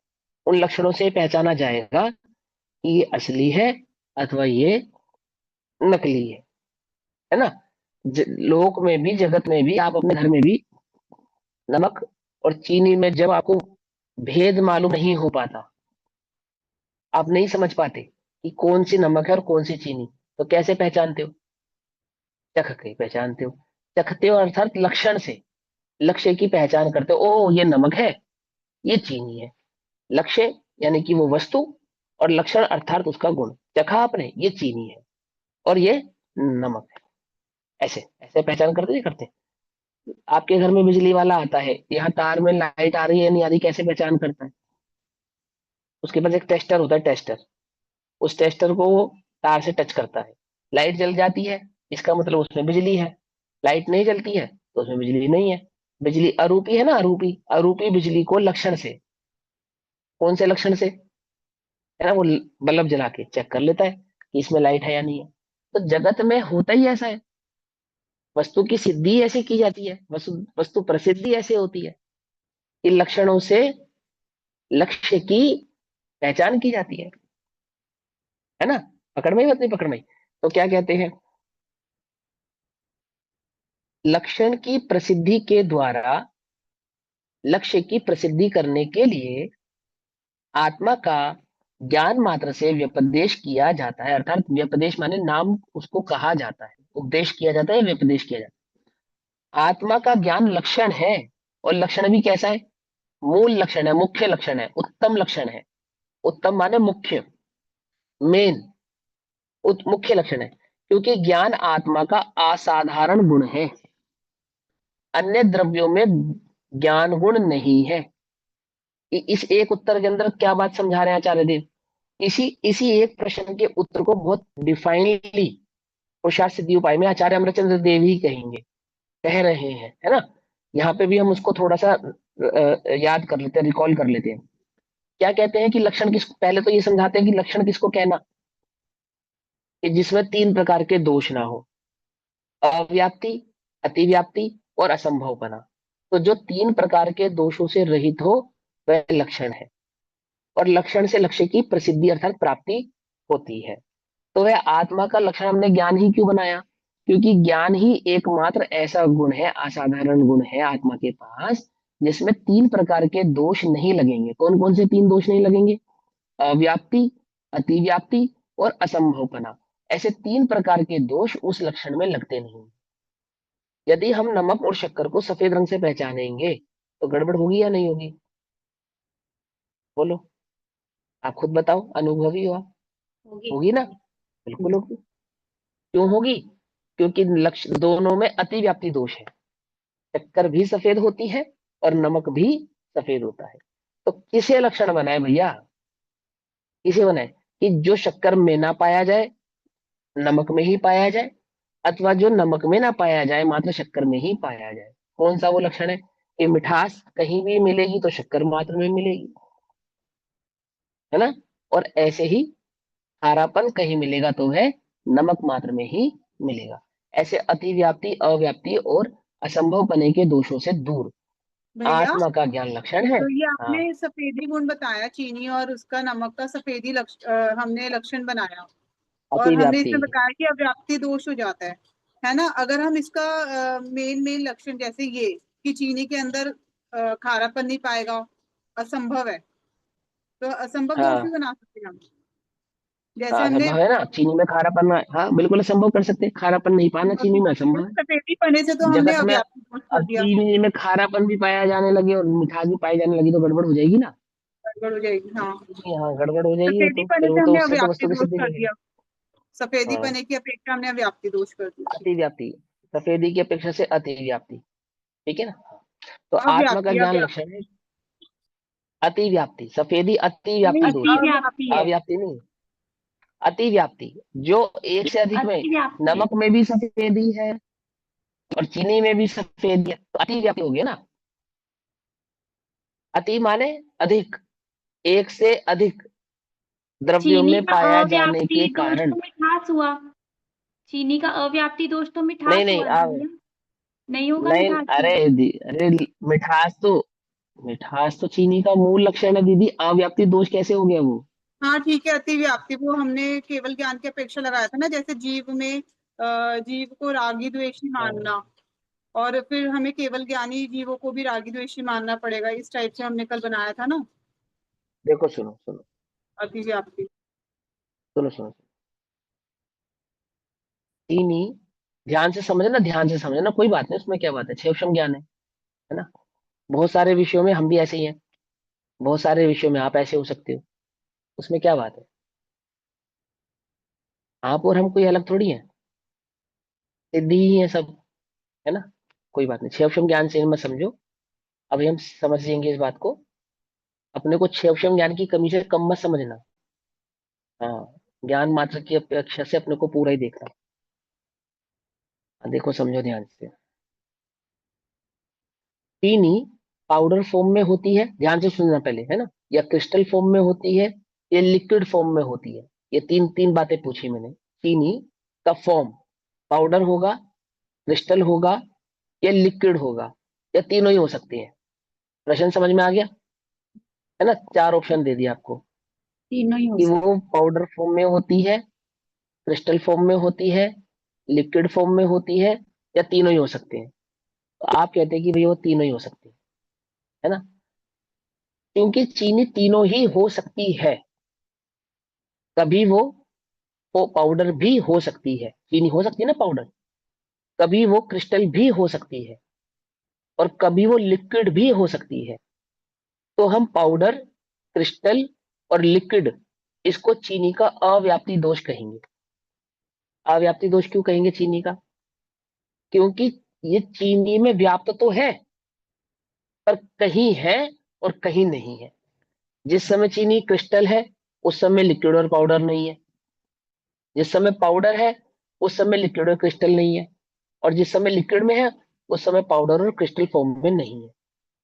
A: उन लक्षणों से पहचाना जाएगा कि ये असली है अथवा ये नकली है ना? लोक में भी, जगत में भी, आप अपने घर में भी नमक और चीनी में जब आपको भेद मालूम नहीं हो पाता, आप नहीं समझ पाते कि कौन सी नमक है और कौन सी चीनी, तो कैसे पहचानते हो? चख के पहचानते हो। चखते हो अर्थात लक्षण से, लक्ष्य की पहचान करते हो। ओ, ये नमक है, ये चीनी है। लक्ष्य यानी कि वो वस्तु, और लक्षण अर्थात उसका गुण। चखा आपने, ये चीनी है और ये नमक है। ऐसे ऐसे पहचान करते नहीं करते? आपके घर में बिजली वाला आता है, यहाँ तार में लाइट आ रही है नहीं आ रही, कैसे पहचान करता है? उसके पास एक टेस्टर होता है, टेस्टर। उस टेस्टर को वो तार से टच करता है, लाइट जल जाती है, इसका मतलब उसमें बिजली है। लाइट नहीं जलती है तो उसमें बिजली नहीं है। बिजली अरूपी है ना, अरूपी, अरूपी बिजली को लक्षण से, कौन से लक्षण से, है ना, वो बल्ब जला के चेक कर लेता है कि इसमें लाइट है या नहीं है। तो जगत में होता ही ऐसा है। वस्तु की सिद्धि ऐसे की जाती है, वस्तु वस्तु प्रसिद्धि ऐसे होती है कि लक्षणों से लक्ष्य की पहचान की जाती है ना? पकड़ में ही बात नहीं? पकड़ में ही। तो क्या कहते हैं? लक्षण की प्रसिद्धि के द्वारा लक्ष्य की प्रसिद्धि करने के लिए आत्मा का ज्ञान मात्र से व्यपदेश किया जाता है, अर्थात व्यपदेश माने नाम उसको कहा जाता है, उपदेश किया जाता है, व्यपदेश किया जाता है। आत्मा का ज्ञान लक्षण है, और लक्षण भी कैसा है? मूल लक्षण है, मुख्य लक्षण है, उत्तम लक्षण है। उत्तम माने मुख्य, मेन, मुख्य लक्षण है, क्योंकि ज्ञान आत्मा का असाधारण गुण है। अन्य द्रव्यों में ज्ञान गुण नहीं है। इस एक उत्तर के अंदर क्या बात समझा रहे हैं आचार्य देव? इसी इसी एक प्रश्न के उत्तर को बहुत डिफाइनली पुरुषार्थ सिद्धि उपाय में आचार्य अमरचंद्र देव ही कहेंगे, कह रहे हैं, है ना? यहाँ पे भी हम उसको थोड़ा सा याद कर लेते हैं, रिकॉल कर लेते हैं। क्या कहते हैं कि लक्षण किस, पहले तो ये समझाते हैं कि लक्षण किसको कहना, कि जिसमें तीन प्रकार के दोष ना हो: अव्याप्ति, अतिव्याप्ति और असंभवपना। तो जो तीन प्रकार के दोषों से रहित हो वह लक्षण है, और लक्षण से लक्ष्य की प्रसिद्धि अर्थात प्राप्ति होती है। तो वह आत्मा का लक्षण हमने ज्ञान ही क्यों बनाया? क्योंकि ज्ञान ही एकमात्र ऐसा गुण है, असाधारण गुण है आत्मा के पास, जिसमें तीन प्रकार के दोष नहीं लगेंगे। कौन कौन से तीन दोष नहीं लगेंगे? अव्याप्ति, अतिव्याप्ति और असंभवपना। ऐसे तीन प्रकार के दोष उस लक्षण में लगते नहीं। यदि हम नमक और शक्कर को सफेद रंग से पहचानेंगे तो गड़बड़ होगी या नहीं होगी? बोलो, आप खुद बताओ, अनुभवी हो आप।
C: होगी।
A: होगी ना? बिल्कुल होगी। क्यों होगी? क्योंकि लक्ष्य दोनों में अतिव्याप्ति दोष है। शक्कर भी सफेद होती है और नमक भी सफेद होता है। तो किसे लक्षण बनाए भैया? किसे बनाए? कि जो शक्कर में ना पाया जाए, नमक में ही पाया जाए, अथवा जो नमक में ना पाया जाए मात्र शक्कर में ही पाया जाए। कौन सा वो लक्षण है? कि मिठास कहीं भी मिलेगी तो शक्कर मात्र में मिलेगी, है ना? और ऐसे ही खारापन कहीं मिलेगा तो वह नमक मात्र में ही मिलेगा। ऐसे अतिव्याप्ति, अव्याप्ति और असंभव पने के दोषों से दूर
B: भैया,
A: आत्मा का ज्ञान लक्षण है।
B: तो ये
A: हाँ,
B: आपने सफेदी गुण बताया, चीनी और उसका नमक का सफेदी हमने लक्षण बनाया, और हमने
A: अतिव्याप्ति।
B: इसमें बताया कि अव्याप्ति दोष हो जाता है ना। अगर हम इसका मेन लक्षण जैसे ये कि चीनी के अंदर खारापन नहीं पाएगा, असंभव है, तो असंभव दोष भी
A: हाँ,
B: बना सकते हैं हम,
A: हाँ
B: जैसे हमने
A: असंभव है ना, चीनी में खारापन। हाँ बिल्कुल असंभव कर सकते हैं, खारापन नहीं पाना चीनी में असंभव है।
B: सफेदी पने से तो हमने
A: जगत में
B: अव्याप्ति दोष कर
A: अब
B: दिया,
A: चीनी में खारापन भी पाया जाने लगे और मिठास भी पाई जाने लगी तो गड़बड़ हो जाएगी ना।
B: गड़बड़ हो जाएगी। हाँ,
A: हाँ गड़बड़ हो जाएगी, वो
B: सफेदी
A: तो
B: पने
A: फिर
B: से
A: वो तो
B: हमने
A: उससे तो
B: अव्याप्ति
A: वस्तु की
B: दोष
A: सिद्धि
B: कर
A: नहीं है।
B: दिया, सफेदी
A: हाँ,
B: पने की अपेक्षा हमने अव्याप्ति दोष कर दिया।
A: अतिव्याप्ति, सफेदी की अपेक्षा से अतिव्याप्ति। ठीक है ना। हाँ। तो आत्मा का
B: अव्याप्ति,
A: ज्ञान
B: अव्याप्ति
A: लक्षण है अतिव्याप्ति, सफेदी अतिव्याप्ति
B: नहीं,
A: दोष है,
C: अतिव्याप्ति है।
A: अव्याप्ति नहीं। अतिव्याप्ति, जो एक से अधिक में,
C: अतिव्याप्ति है।
A: नमक में भी सफेदी है और चीनी में भी सफेदी है, तो अतिव्याप्ति हो गया ना। अति माने अधिक, एक से अधिक द्रव्यों
C: चीनी
A: में
C: का
A: पाया जाने
C: अव्याप्ति
A: के
C: दोष
A: कारण।
C: तो मिठास हुआ। चीनी का अव्याप्ति दोष तो
A: नहीं
C: मिठास
A: नहीं
C: हुआ ना
A: आप,
C: भैया, नहीं होगा
A: नहीं
C: मिठास से।
A: अरे मिठास तो चीनी का मूल लक्षण है दीदी, अव्याप्ति दोष कैसे हो गया वो।
B: हाँ ठीक है, अतिव्याप्ति वो हमने केवल ज्ञान की अपेक्षा लगाया था ना, जैसे जीव में जीव को रागी द्वेषी
A: हाँ,
B: मानना, और फिर हमें केवल ज्ञानी जीवों को भी रागी द्वेषी मानना पड़ेगा, इस टाइप से हमने कल बनाया था ना
A: देखो सुनो सुनो
B: अतिव्याप्ति।
A: सुनो सुनो, चीनी, ध्यान से समझना, ध्यान से समझना, कोई बात नहीं उसमें क्या बात है, क्षेपक्षम ज्ञान है ना। बहुत सारे विषयों में हम भी ऐसे ही हैं, बहुत सारे विषयों में आप ऐसे हो सकते हो, उसमें क्या बात है। आप और हम कोई अलग थोड़ी है, सिद्धि ही है सब, है ना। कोई बात नहीं, क्षेपक्षम ज्ञान से मत समझो, अभी हम समझेंगे इस बात को। अपने को क्षेपक्षम ज्ञान की कमी से कम मत समझना। हाँ, ज्ञान मात्र की अपेक्षा से अपने को पूरा ही देखना। हाँ, देखो समझो ध्यान से। चीनी पाउडर फॉर्म में होती है, ध्यान से सुनना पहले, है ना, या क्रिस्टल फॉर्म में होती है, या लिक्विड फॉर्म में होती है। ये तीन तीन बातें पूछी मैंने। चीनी का फॉर्म पाउडर होगा, क्रिस्टल होगा, या लिक्विड होगा, या तीनों ही हो सकती है। प्रश्न समझ में आ गया, है ना। चार ऑप्शन दे दिया आपको
C: तीनों ही हो
A: कि
C: सकते।
A: वो पाउडर फॉर्म में होती है, क्रिस्टल फॉर्म में होती है, लिक्विड फॉर्म में होती है, या तीनों ही हो सकते हैं। तो आप कहते हैं कि भैया वो तीनों ही हो सकते हैं, है ना। क्योंकि चीनी तीनों ही हो सकती है, कभी वो पाउडर भी हो सकती है, चीनी हो सकती है ना पाउडर, कभी वो क्रिस्टल भी हो सकती है, और कभी वो लिक्विड भी हो सकती है। तो हम पाउडर, क्रिस्टल और लिक्विड, इसको चीनी का अव्याप्ति दोष कहेंगे। अव्याप्ति दोष क्यों कहेंगे चीनी का? क्योंकि ये चीनी में व्याप्त तो है, पर कहीं है और कहीं नहीं है। जिस समय चीनी क्रिस्टल है, उस समय लिक्विड और पाउडर नहीं है। जिस समय पाउडर है, उस समय लिक्विड और क्रिस्टल नहीं है। और जिस समय लिक्विड में है, उस समय पाउडर और क्रिस्टल फॉर्म में नहीं है।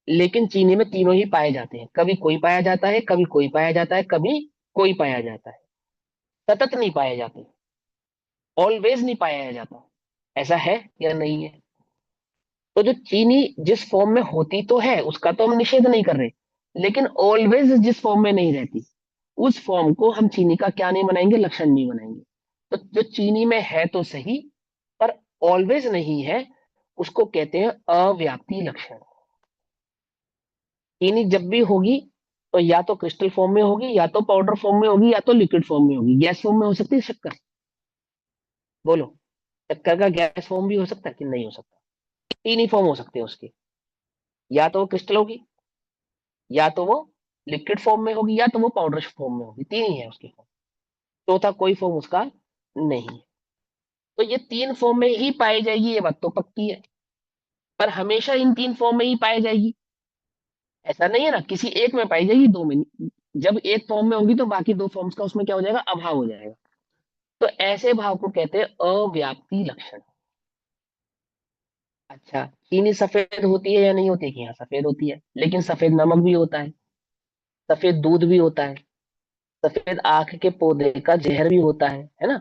A: लेकिन चीनी में तीनों ही पाए जाते हैं, कभी कोई पाया जाता है, कभी कोई पाया जाता है, कभी कोई पाया जाता है। सतत नहीं पाए जाते, ऑलवेज नहीं पाया जाता। ऐसा है या नहीं है? तो जो चीनी जिस फॉर्म में होती तो है, उसका तो हम निषेध नहीं कर रहे, लेकिन ऑलवेज जिस फॉर्म में नहीं रहती, उस फॉर्म को हम चीनी का क्या नहीं बनाएंगे, लक्षण नहीं बनाएंगे। तो जो चीनी में है तो सही, पर ऑलवेज नहीं है, उसको कहते हैं अव्याप्ति लक्षण। चीनी जब भी होगी तो या तो क्रिस्टल फॉर्म में होगी, या तो पाउडर फॉर्म में होगी, या तो लिक्विड फॉर्म में होगी। गैस फॉर्म में हो सकती है शक्कर? बोलो, शक्कर का गैस फॉर्म भी हो सकता है कि नहीं हो सकता? तीन ही फॉर्म हो सकते हैं उसके, या तो वो क्रिस्टल होगी, या तो वो लिक्विड फॉर्म में होगी, या तो वो पाउडर फॉर्म में होगी। तीन ही है उसके फॉर्म, चौथा कोई फॉर्म उसका नहीं है। तो ये तीन फॉर्म में ही पाई जाएगी, ये बात तो पक्की है। पर हमेशा इन तीन फॉर्म में ही पाई जाएगी ऐसा नहीं है ना, किसी एक में पाई जाएगी, दो में नहीं। जब एक फॉर्म में होगी तो बाकी दो फॉर्म्स का उसमें क्या हो जाएगा, अभाव हो जाएगा। तो ऐसे भाव को कहते हैं अव्याप्ति लक्षण। अच्छा, चीनी सफेद होती है या नहीं होती है? कि हाँ सफेद होती है, लेकिन सफेद नमक भी होता है, सफेद दूध भी होता है, सफेद आंख के पौधे का जहर भी होता है ना।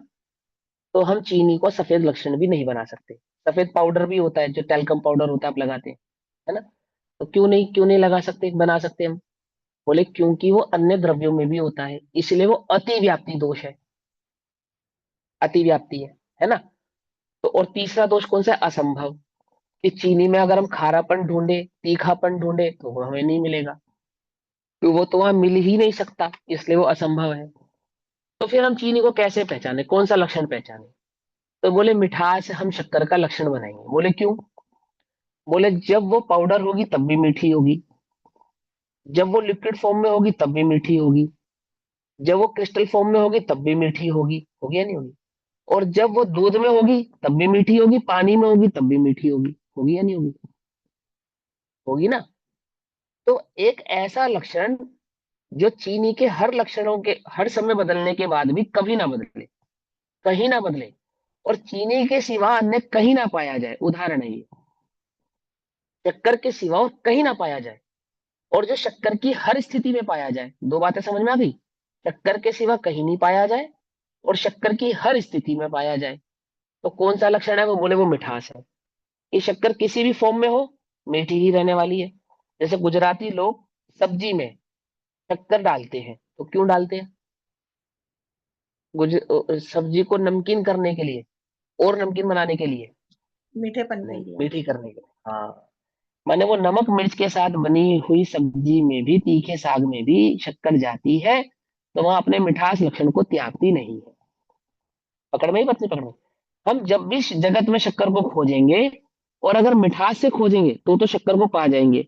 A: तो हम चीनी को सफेद लक्षण भी नहीं बना सकते। सफेद पाउडर भी होता है, जो टेल्कम पाउडर होता है आप लगाते हैं, है ना। तो क्यों नहीं लगा सकते, बना सकते हम? बोले क्योंकि वो अन्य द्रव्यों में भी होता है, इसलिए वो अतिव्याप्ति दोष है, अतिव्याप्ति है ना। तो और तीसरा दोष कौन सा है? असंभव। कि चीनी में अगर हम खारापन ढूंढे, तीखापन ढूंढे, तो वो हमें नहीं मिलेगा, तो वो तो वहां मिल ही नहीं सकता, इसलिए वो असंभव है। तो फिर हम चीनी को कैसे पहचाने, कौन सा लक्षण पहचाने? तो बोले मिठास हम शक्कर का लक्षण बनाएंगे। बोले क्यों? बोले जब वो पाउडर होगी तब भी मीठी होगी, जब वो लिक्विड फॉर्म में होगी तब भी मीठी होगी, जब वो क्रिस्टल फॉर्म में होगी तब भी मीठी होगी या नहीं होगी? और जब वो दूध में होगी तब भी मीठी होगी, पानी में होगी तब भी मीठी होगी या नहीं होगी? होगी ना। तो एक ऐसा लक्षण जो चीनी के हर लक्षणों के हर समय बदलने के बाद भी कभी ना बदले, कहीं ना बदले, और चीनी के सिवा अन्य कहीं ना पाया जाए, उदाहरण है ये। शक्कर के सिवा और कहीं ना पाया जाए, और जो शक्कर की हर स्थिति में पाया जाए। दो बातें समझ में आ गई? शक्कर के सिवा कहीं नहीं पाया जाए, और शक्कर की हर स्थिति में पाया जाए। तो कौन सा लक्षण है वो? बोले वो मिठास है। ये शक्कर किसी भी फॉर्म में हो, मीठी ही रहने वाली है। जैसे गुजराती लोग सब्जी में शक्कर डालते हैं, तो क्यों डालते हैं? सब्जी को नमकीन करने के लिए, और नमकीन बनाने के लिए
B: मीठेपन के
A: नहीं,
B: लिए।
A: मीठी करने के लिए। हाँ, माने वो नमक मिर्च के साथ बनी हुई सब्जी में भी, तीखे साग में भी शक्कर जाती है, तो वहां अपने मिठास लक्षण को त्यागती नहीं है। पकड़ में ही, पत्नी पकड़ में। हम जब भी जगत में शक्कर को खोजेंगे, और अगर मिठास से खोजेंगे तो शक्कर को पा जाएंगे,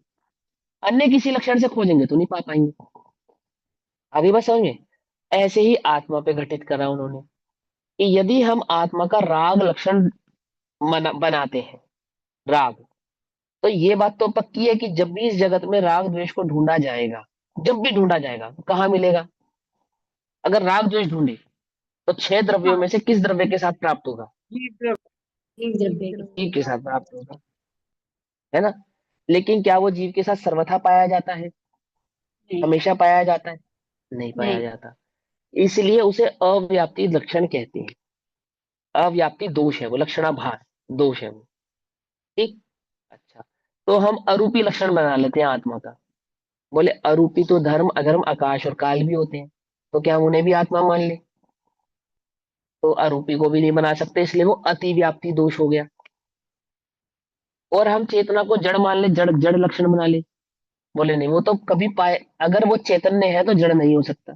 A: अन्य किसी लक्षण से खोजेंगे तो नहीं पा पाएंगे। आगे बस समझ में। ऐसे ही आत्मा पे घटित करा उन्होंने, कि यदि हम आत्मा का राग लक्षण बनाते हैं, राग, तो ये बात तो पक्की है कि जब भी इस जगत में राग द्वेष को ढूंढा जाएगा, जब भी ढूंढा जाएगा, कहाँ मिलेगा? अगर राग द्वेष ढूंढे तो छह द्रव्यों में से किस द्रव्य के साथ प्राप्त होगा?
C: एक द्रव्य के
A: जीव के साथ प्राप्त होगा, है ना। लेकिन क्या वो जीव के साथ सर्वथा पाया जाता है?
C: नहीं
A: हमेशा पाया जाता है? नहीं पाया
C: नहीं
A: जाता। इसलिए उसे अव्याप्ति लक्षण कहते हैं। अव्याप्ति दोष है वो, लक्षणाभास दोष है वो। ठीक। अच्छा, तो हम अरूपी लक्षण बना लेते हैं आत्मा का। बोले अरूपी तो धर्म अधर्म आकाश और काल भी होते हैं, तो क्या हम उन्हें भी आत्मा मान ले? तो अरूपी को भी नहीं बना सकते, इसलिए वो अतिव्याप्ति दोष हो गया। और हम चेतना को जड़ मान ले, जड़ जड़ लक्षण बना ले। बोले नहीं, वो तो कभी पाए, अगर वो चैतन्य है तो जड़ नहीं हो सकता।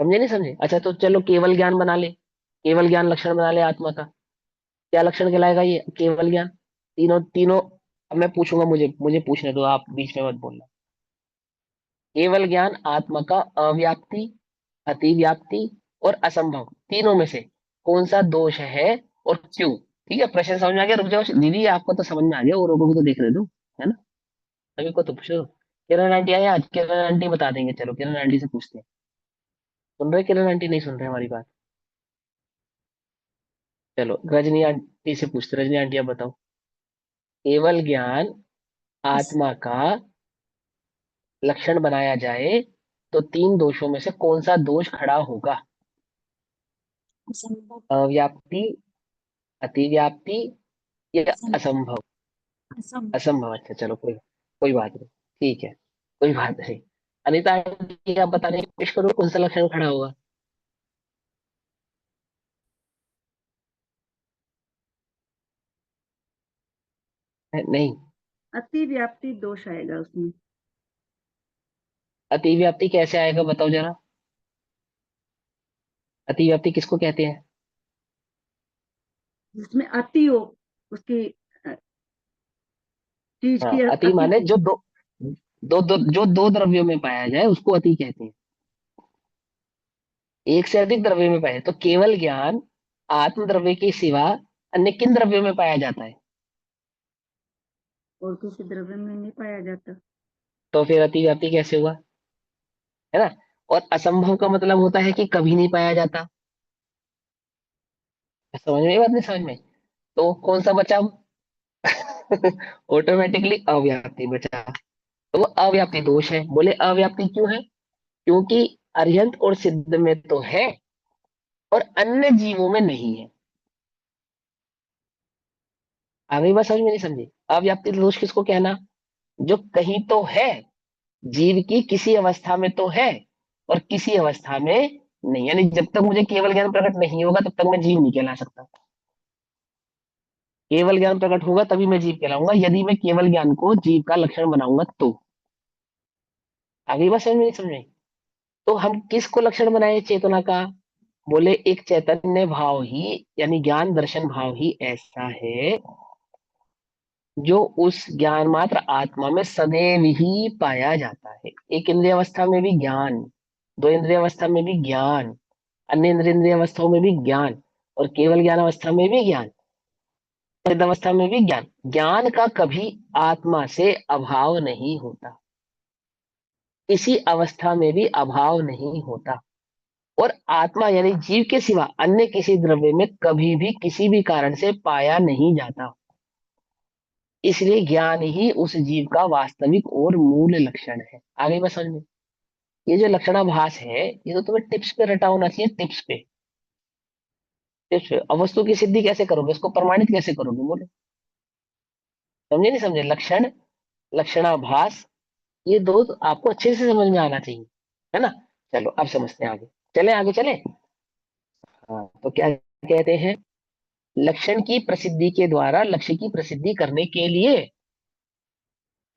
A: समझे नहीं समझे? अच्छा, तो चलो केवल ज्ञान बना ले, केवल ज्ञान लक्षण बना ले आत्मा का। क्या लक्षण कहलाएगा ये केवल ज्ञान? तीनों तीनों। अब मैं पूछूंगा, मुझे मुझे पूछने दो, आप बीच में मत बोलना। केवल ज्ञान आत्मा का अव्याप्ति, अतिव्याप्ति और असंभव, तीनों में से कौन सा दोष है और क्यों? ठीक है, प्रश्न समझ में आ गया? रुक जाओ दीदी, आपको तो समझ में आ गया, और लोगों को तो देखने दो, है ना। सभी को तो पूछो। किरण आंटी आए आज? किरण आंटी बता देंगे, चलो किरण आंटी से पूछते हैं। सुन रहे किरण आंटी? नहीं सुन रहे हमारी बात? चलो रजनी आंटी से पूछते। रजनी आंटी आप बताओ, केवल ज्ञान आत्मा का लक्षण बनाया जाए तो तीन दोषों में से कौन सा दोष खड़ा होगा?
C: असंभव
A: अव्याप्ति, अतिव्याप्ति या
C: असंभव
A: असंभव?
C: असंभव
A: असंभव। अच्छा चलो, कोई कोई बात नहीं, ठीक है, कोई बात नहीं। अनिता आंटी आप बताने की कोशिश करो, कौन सा लक्षण खड़ा होगा? नहीं,
B: अतिव्याप्ति दोष आएगा उसमें।
A: अतिव्याप्ति कैसे आएगा बताओ जरा। अतिव्याप्ति किसको कहते हैं?
B: जिसमें अति हो, उसकी अ, चीज
A: हाँ,
B: की
A: अति
B: अति
A: माने
B: हो।
A: जो जो दो द्रव्यों में पाया जाए उसको अति कहते हैं। एक से अधिक द्रव्य में पाया, तो केवल ज्ञान आत्म द्रव्य के सिवा अन्य किन द्रव्यों में पाया जाता है?
B: और किसी द्रव्य में नहीं पाया जाता।
A: तो फिर अतिव्याप्ति कैसे हुआ, है ना। और असंभव का मतलब होता है कि कभी नहीं पाया जाता। समझ में? बात नहीं समझ में? तो कौन सा बचा? ऑटोमेटिकली अव्याप्ति बचा। तो वो अव्याप्ति दोष है। बोले अव्याप्ति क्यों है? क्योंकि अरिहंत और सिद्ध में तो है, और अन्य जीवों में नहीं है। आ गई बात समझ में? नहीं समझी? अव्याप्ति दोष किसको कहना? जो कहीं तो है, जीव की किसी अवस्था में तो है और किसी अवस्था में नहीं, यानी जब तक मुझे केवल ज्ञान प्रकट नहीं होगा तब तक मैं जीव नहीं कहला सकता। केवल ज्ञान प्रकट होगा तभी मैं जीव कहलाऊंगा, यदि मैं केवल ज्ञान को जीव का लक्षण बनाऊंगा तो। आगे बात समझ में? नहीं समझ में? तो हम किसको लक्षण बनाए चेतना का? बोले एक चैतन्य भाव ही, यानी ज्ञान दर्शन भाव ही ऐसा है जो उस ज्ञान मात्र आत्मा में सदैव ही पाया जाता है। एक इंद्रिय अवस्था में भी ज्ञान, दो इंद्रिय अवस्था में भी ज्ञान, अन्य इंद्रिय अवस्थाओं में भी ज्ञान, और केवल ज्ञान अवस्था में भी ज्ञान, सिद्ध अवस्था में भी ज्ञान। ज्ञान का कभी आत्मा से अभाव नहीं होता, किसी अवस्था में भी अभाव नहीं होता, और आत्मा यानी जीव के सिवा अन्य किसी द्रव्य में कभी भी किसी भी कारण से पाया नहीं जाता। इसलिए ज्ञान ही उस जीव का वास्तविक और मूल लक्षण है। आगे बस समझ में? ये जो लक्षणाभास है ये तो तुम्हें टिप्स पे रटा होना चाहिए, टिप्स पे। टिप्स पे। अब वस्तु की सिद्धि कैसे करोगे, इसको प्रमाणित कैसे करोगे, बोलो? समझे नहीं समझे? लक्षण, लक्षणाभास, ये दो तो आपको अच्छे से समझ में आना चाहिए, है ना? चलो अब समझते हैं, आगे चले, आगे चले। हाँ, तो क्या कहते हैं? लक्षण की प्रसिद्धि के द्वारा लक्ष्य की प्रसिद्धि करने के लिए,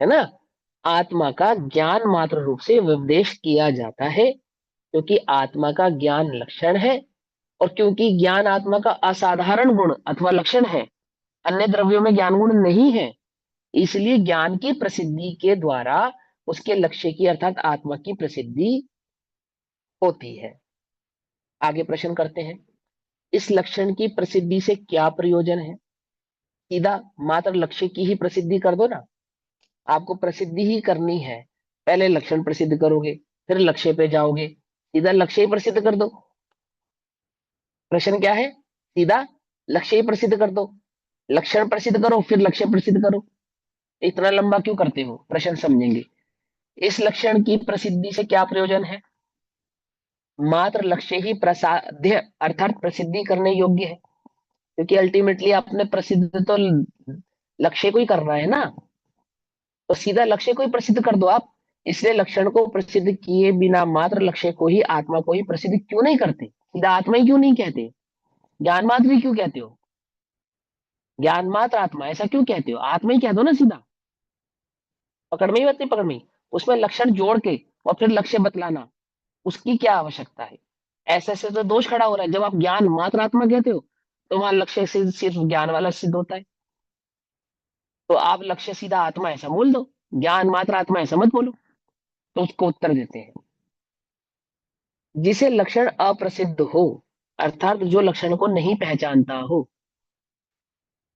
A: है ना, आत्मा का ज्ञान मात्र रूप से उपदेश किया जाता है, क्योंकि आत्मा का ज्ञान लक्षण है, और क्योंकि ज्ञान आत्मा का असाधारण गुण अथवा लक्षण है, अन्य द्रव्यों में ज्ञान गुण नहीं है, इसलिए ज्ञान की प्रसिद्धि के द्वारा उसके लक्ष्य की अर्थात आत्मा की प्रसिद्धि होती है। आगे प्रश्न करते हैं, इस लक्षण की प्रसिद्धि से क्या प्रयोजन है? सीधा मात्र लक्ष्य की ही प्रसिद्धि कर दो ना। आपको प्रसिद्धि ही करनी है, पहले लक्षण प्रसिद्ध करोगे, फिर लक्ष्य पे जाओगे, सीधा लक्ष्य ही प्रसिद्ध कर दो। प्रश्न क्या है? सीधा लक्ष्य ही प्रसिद्ध कर दो, लक्षण प्रसिद्ध करो फिर लक्ष्य प्रसिद्ध करो। इतना लंबा क्यों करते हो? प्रश्न समझेंगे। इस लक्षण की प्रसिद्धि से क्या प्रयोजन है? मात्र लक्ष्य ही प्रसाध्य अर्थात प्रसिद्धि करने योग्य है, क्योंकि अल्टीमेटली आपने प्रसिद्ध तो लक्ष्य को ही करना है ना, तो सीधा लक्ष्य को ही प्रसिद्ध कर दो आप। इसलिए लक्षण को प्रसिद्ध किए बिना मात्र लक्ष्य को ही, आत्मा को ही प्रसिद्ध क्यों नहीं करते? सीधा आत्मा ही क्यों नहीं कहते? ज्ञान मात्र ही क्यों कहते हो? ज्ञान मात्र आत्मा ऐसा क्यों कहते हो? आत्मा ही कह दो ना सीधा। पकड़ में ही बात नहीं? पकड़ में ही। उसमें लक्षण जोड़ के और फिर लक्ष्य बतलाना, उसकी क्या आवश्यकता है? ऐसे ऐसे तो दोष खड़ा हो रहा है। जब आप ज्ञान मात्र आत्मा कहते हो तो वहां लक्ष्य से सिर्फ ज्ञान वाला सिद्ध होता है, तो आप लक्ष्य सीधा आत्मा ऐसा बोल दो, ज्ञान मात्र आत्मा ऐसा मत बोलो। तो उसको उत्तर देते हैं, जिसे लक्षण अप्रसिद्ध हो, अर्थात जो लक्षण को नहीं पहचानता हो,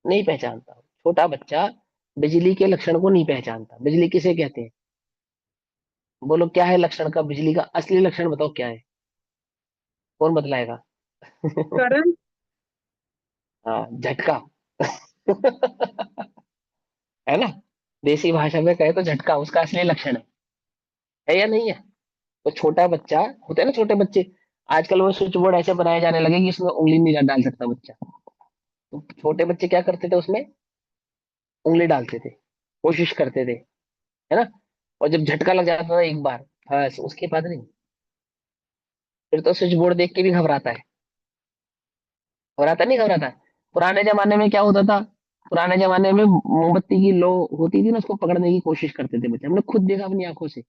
A: नहीं पहचानता हो। छोटा बच्चा बिजली के लक्षण को नहीं पहचानता। बिजली किसे कहते हैं? बोलो क्या है लक्षण का, बिजली का असली लक्षण बताओ क्या है? कौन बतलाएगा?
B: करंट।
A: हाँ, झटका। है ना? देसी भाषा में कहे तो झटका उसका असली लक्षण है या नहीं है? तो छोटा बच्चा, होते हैं ना छोटे बच्चे, आजकल वो स्विच बोर्ड ऐसे बनाए जाने लगे कि इसमें उंगली नहीं डाल सकता बच्चा। तो छोटे बच्चे क्या करते थे, उसमें उंगली डालते थे, कोशिश करते थे, है ना? और जब झटका लग जाता था एक बार, बस उसके बाद नहीं। फिर तो स्विच बोर्ड देख के भी घबराता है। घबराता नहीं? घबराता। पुराने जमाने में क्या होता था? पुराने जमाने में मोमबत्ती की लो होती थी ना, उसको पकड़ने की कोशिश करते थे बच्चे। हमने खुद देखा अपनी आंखों से,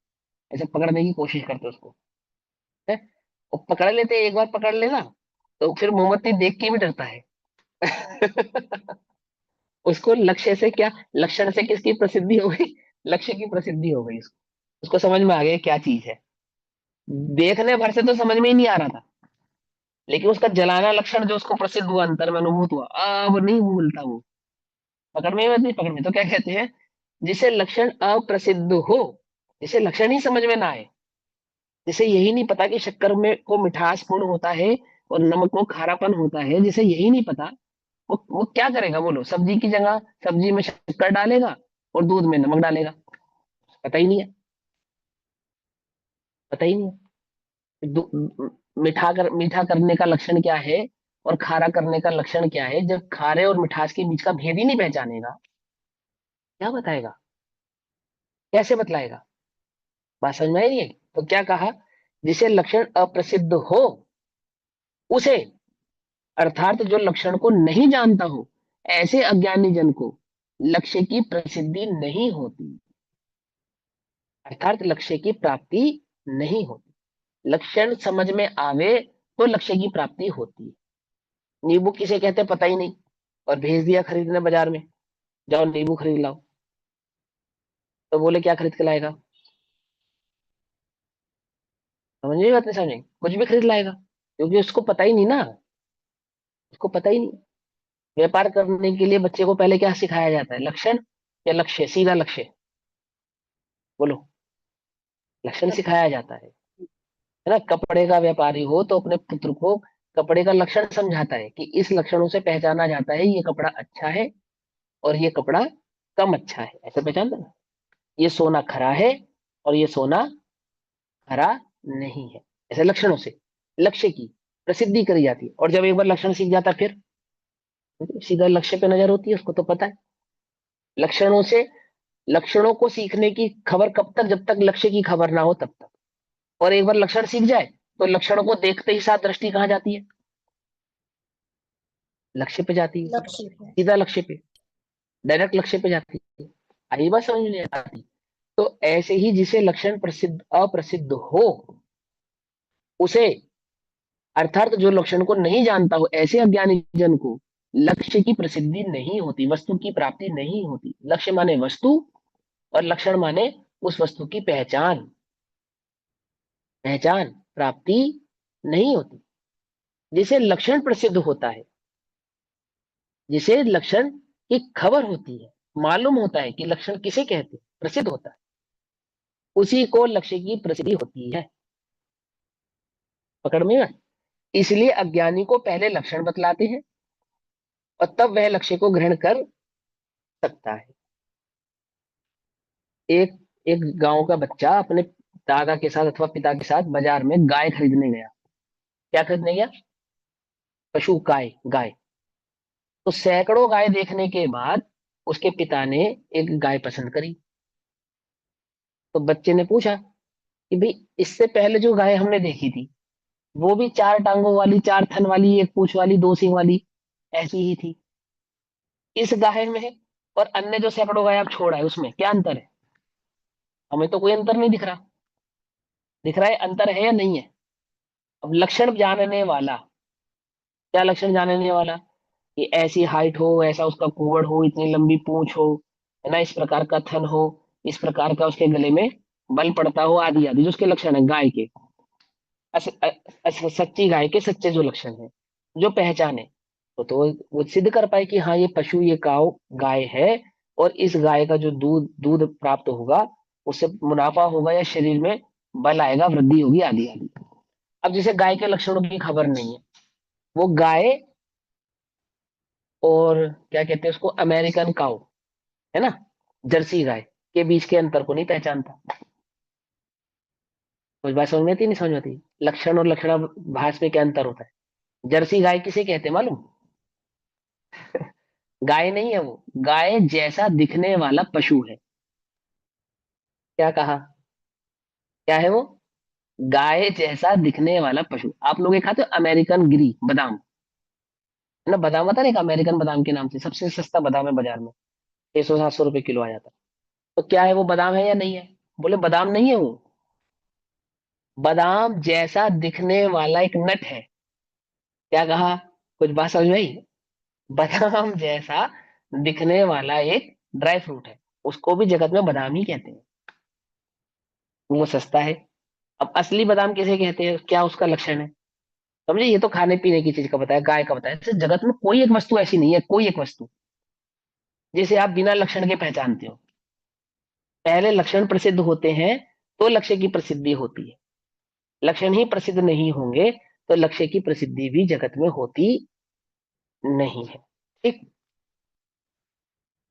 A: ऐसे पकड़ने की कोशिश करते उसको, है? और पकड़ लेते, एक बार पकड़ लेना तो फिर मोमबत्ती देख के भी डरता है। उसको लक्ष्य से क्या, लक्षण से किसकी प्रसिद्धि हो गई? लक्ष्य की प्रसिद्धि हो गई उसको। उसको समझ में आ गया क्या चीज है। देखने भर से तो समझ में ही नहीं आ रहा था, लेकिन उसका जलाना लक्षण जो उसको प्रसिद्ध हुआ, अंतर में अनुभूत हुआ, अब नहीं भूलता वो। पकड़ में मत नहीं, पकड़ में तो क्या कहते हैं? जिसे लक्षण अप्रसिद्ध हो, जिसे लक्षण ही समझ में ना आए, जिसे यही नहीं पता कि शक्कर में को मिठास पूर्ण होता है और नमक को खारापन होता है, जिसे यही नहीं पता, वो क्या करेगा बोलो? सब्जी की जगह सब्जी में शक्कर डालेगा और दूध में नमक डालेगा। पता ही नहीं है, पता ही नहीं है। मीठा करने का लक्षण क्या है? और खारा करने का लक्षण क्या है, जब खारे और मिठास के बीच का भेद ही नहीं पहचानेगा, क्या बताएगा, कैसे बतलाएगा? बात समझ में आई नहीं है? तो क्या कहा, जिसे लक्षण अप्रसिद्ध हो उसे, अर्थात जो लक्षण को नहीं जानता हो ऐसे अज्ञानी जन को लक्ष्य की प्रसिद्धि नहीं होती, अर्थात लक्ष्य की प्राप्ति नहीं होती। लक्षण समझ में आवे तो लक्ष्य की प्राप्ति होती है। नींबू किसे कहते हैं पता ही नहीं, और भेज दिया खरीदने बाजार में, जाओ नींबू खरीद लाओ, तो बोले क्या खरीद के लाएगा? समझ में बात नहीं समझे, कुछ भी खरीद लाएगा, क्योंकि उसको पता ही नहीं ना, उसको पता ही नहीं। व्यापार करने के लिए बच्चे को पहले क्या सिखाया जाता है, लक्षण या लक्ष्य? सीधा लक्ष्य बोलो, लक्षण सिखाया जाता है ना। कपड़े का व्यापारी हो तो अपने पुत्र को कपड़े का लक्षण समझाता है कि इस लक्षणों से पहचाना जाता है ये कपड़ा अच्छा है और ये कपड़ा कम अच्छा है, ऐसे पहचानता ना। ये सोना खरा है और ये सोना खरा नहीं है, ऐसे लक्षणों से लक्ष्य की प्रसिद्धि करी जाती है। और जब एक बार लक्षण सीख जाता फिर सीधा लक्ष्य पे नजर होती है, उसको तो पता है। लक्षणों से, लक्षणों को सीखने की खबर कब तक, जब तक लक्ष्य की खबर ना हो तब तक। और एक बार लक्षण सीख जाए तो लक्षणों को देखते ही साथ दृष्टि कहाँ जाती है, लक्ष्य पे जाती है,
D: लक्ष्य पे।
A: सीधा लक्ष्य पे, डायरेक्ट लक्ष्य पे जाती है। आई बात समझ में आती? तो ऐसे ही जिसे लक्षण प्रसिद्ध अप्रसिद्ध हो उसे, अर्थात जो लक्षण को नहीं जानता हो ऐसे अज्ञानी जन को लक्ष्य की प्रसिद्धि नहीं होती, वस्तु की प्राप्ति नहीं होती। लक्ष्य माने वस्तु और लक्षण माने उस वस्तु की पहचान, पहचान प्राप्ति नहीं होती। जिसे लक्षण प्रसिद्ध होता है, जिसे लक्षण की खबर होती है, मालूम होता है कि लक्षण किसे कहते हैं, प्रसिद्ध होता है, उसी को लक्ष्य की प्रसिद्धि होती है। पकड़ में है? इसलिए अज्ञानी को पहले लक्षण बतलाते हैं और तब वह लक्ष्य को ग्रहण कर सकता है। एक एक गांव का बच्चा अपने दादा के साथ अथवा पिता के साथ बाजार में गाय खरीदने गया। क्या खरीदने गया? पशु, गाय, गाय। तो सैकड़ों गाय देखने के बाद उसके पिता ने एक गाय पसंद करी। तो बच्चे ने पूछा कि भाई इससे पहले जो गाय हमने देखी थी वो भी चार टांगों वाली, चार थन वाली, एक पूंछ वाली, दो सींग वाली ऐसी ही थी। इस गाय में और अन्य जो सैकड़ों गाय आप छोड़ आए उसमें क्या अंतर है? हमें तो कोई अंतर नहीं दिख रहा। दिख रहा है अंतर है या नहीं है? अब लक्षण जानने वाला, क्या लक्षण जानने वाला, कि ऐसी हाइट हो, ऐसा उसका कुबड़ हो, इतनी लंबी पूंछ हो, है ना, इस प्रकार का थन हो, इस प्रकार का उसके गले में बल पड़ता हो, आदि आदि जो उसके लक्षण है गाय के, सच्ची गाय के सच्चे जो लक्षण है, जो पहचान है, तो वो सिद्ध कर पाए कि हाँ ये पशु, ये काव गाय है और इस गाय का जो दूध दूध प्राप्त होगा उससे मुनाफा होगा या शरीर में बल आएगा, वृद्धि होगी, आदि आदि। अब जिसे गाय के लक्षणों की खबर नहीं है, वो गाय और क्या कहते हैं उसको, अमेरिकन काउ, है ना, जर्सी गाय के बीच के अंतर को नहीं पहचानता। कुछ बात समझ में आती नहीं समझ में आती? लक्षण और लक्षणाभास में क्या अंतर होता है? जर्सी गाय किसे कहते हैं मालूम? गाय नहीं है वो, गाय जैसा दिखने वाला पशु है। क्या कहा? क्या है वो? गाय जैसा दिखने वाला पशु। आप लोग ये खाते हो अमेरिकन गिरी बादाम, है ना, बादाम आता है ना, एक अमेरिकन बादाम के नाम से सबसे सस्ता बादाम है बाजार में, 600-700 रुपए किलो आ जाता है। तो क्या है वो, बादाम है या नहीं है? बोले बादाम नहीं है वो, बादाम जैसा दिखने वाला एक नट है। क्या कहा? कुछ बात समझ में आई? बादाम जैसा दिखने वाला एक ड्राई फ्रूट है, उसको भी जगत में बादाम ही कहते हैं, वो सस्ता है। अब असली बादाम किसे कहते हैं, क्या उसका लक्षण है? समझे, ये तो खाने पीने की चीज का बताया, गाय का बताया। जैसे जगत में कोई एक वस्तु ऐसी नहीं है, कोई एक वस्तु जिसे आप बिना लक्षण के पहचानते हो। पहले लक्षण प्रसिद्ध होते हैं तो लक्ष्य की प्रसिद्धि होती है। लक्षण ही प्रसिद्ध नहीं होंगे तो लक्ष्य की प्रसिद्धि भी जगत में होती नहीं है। ठीक,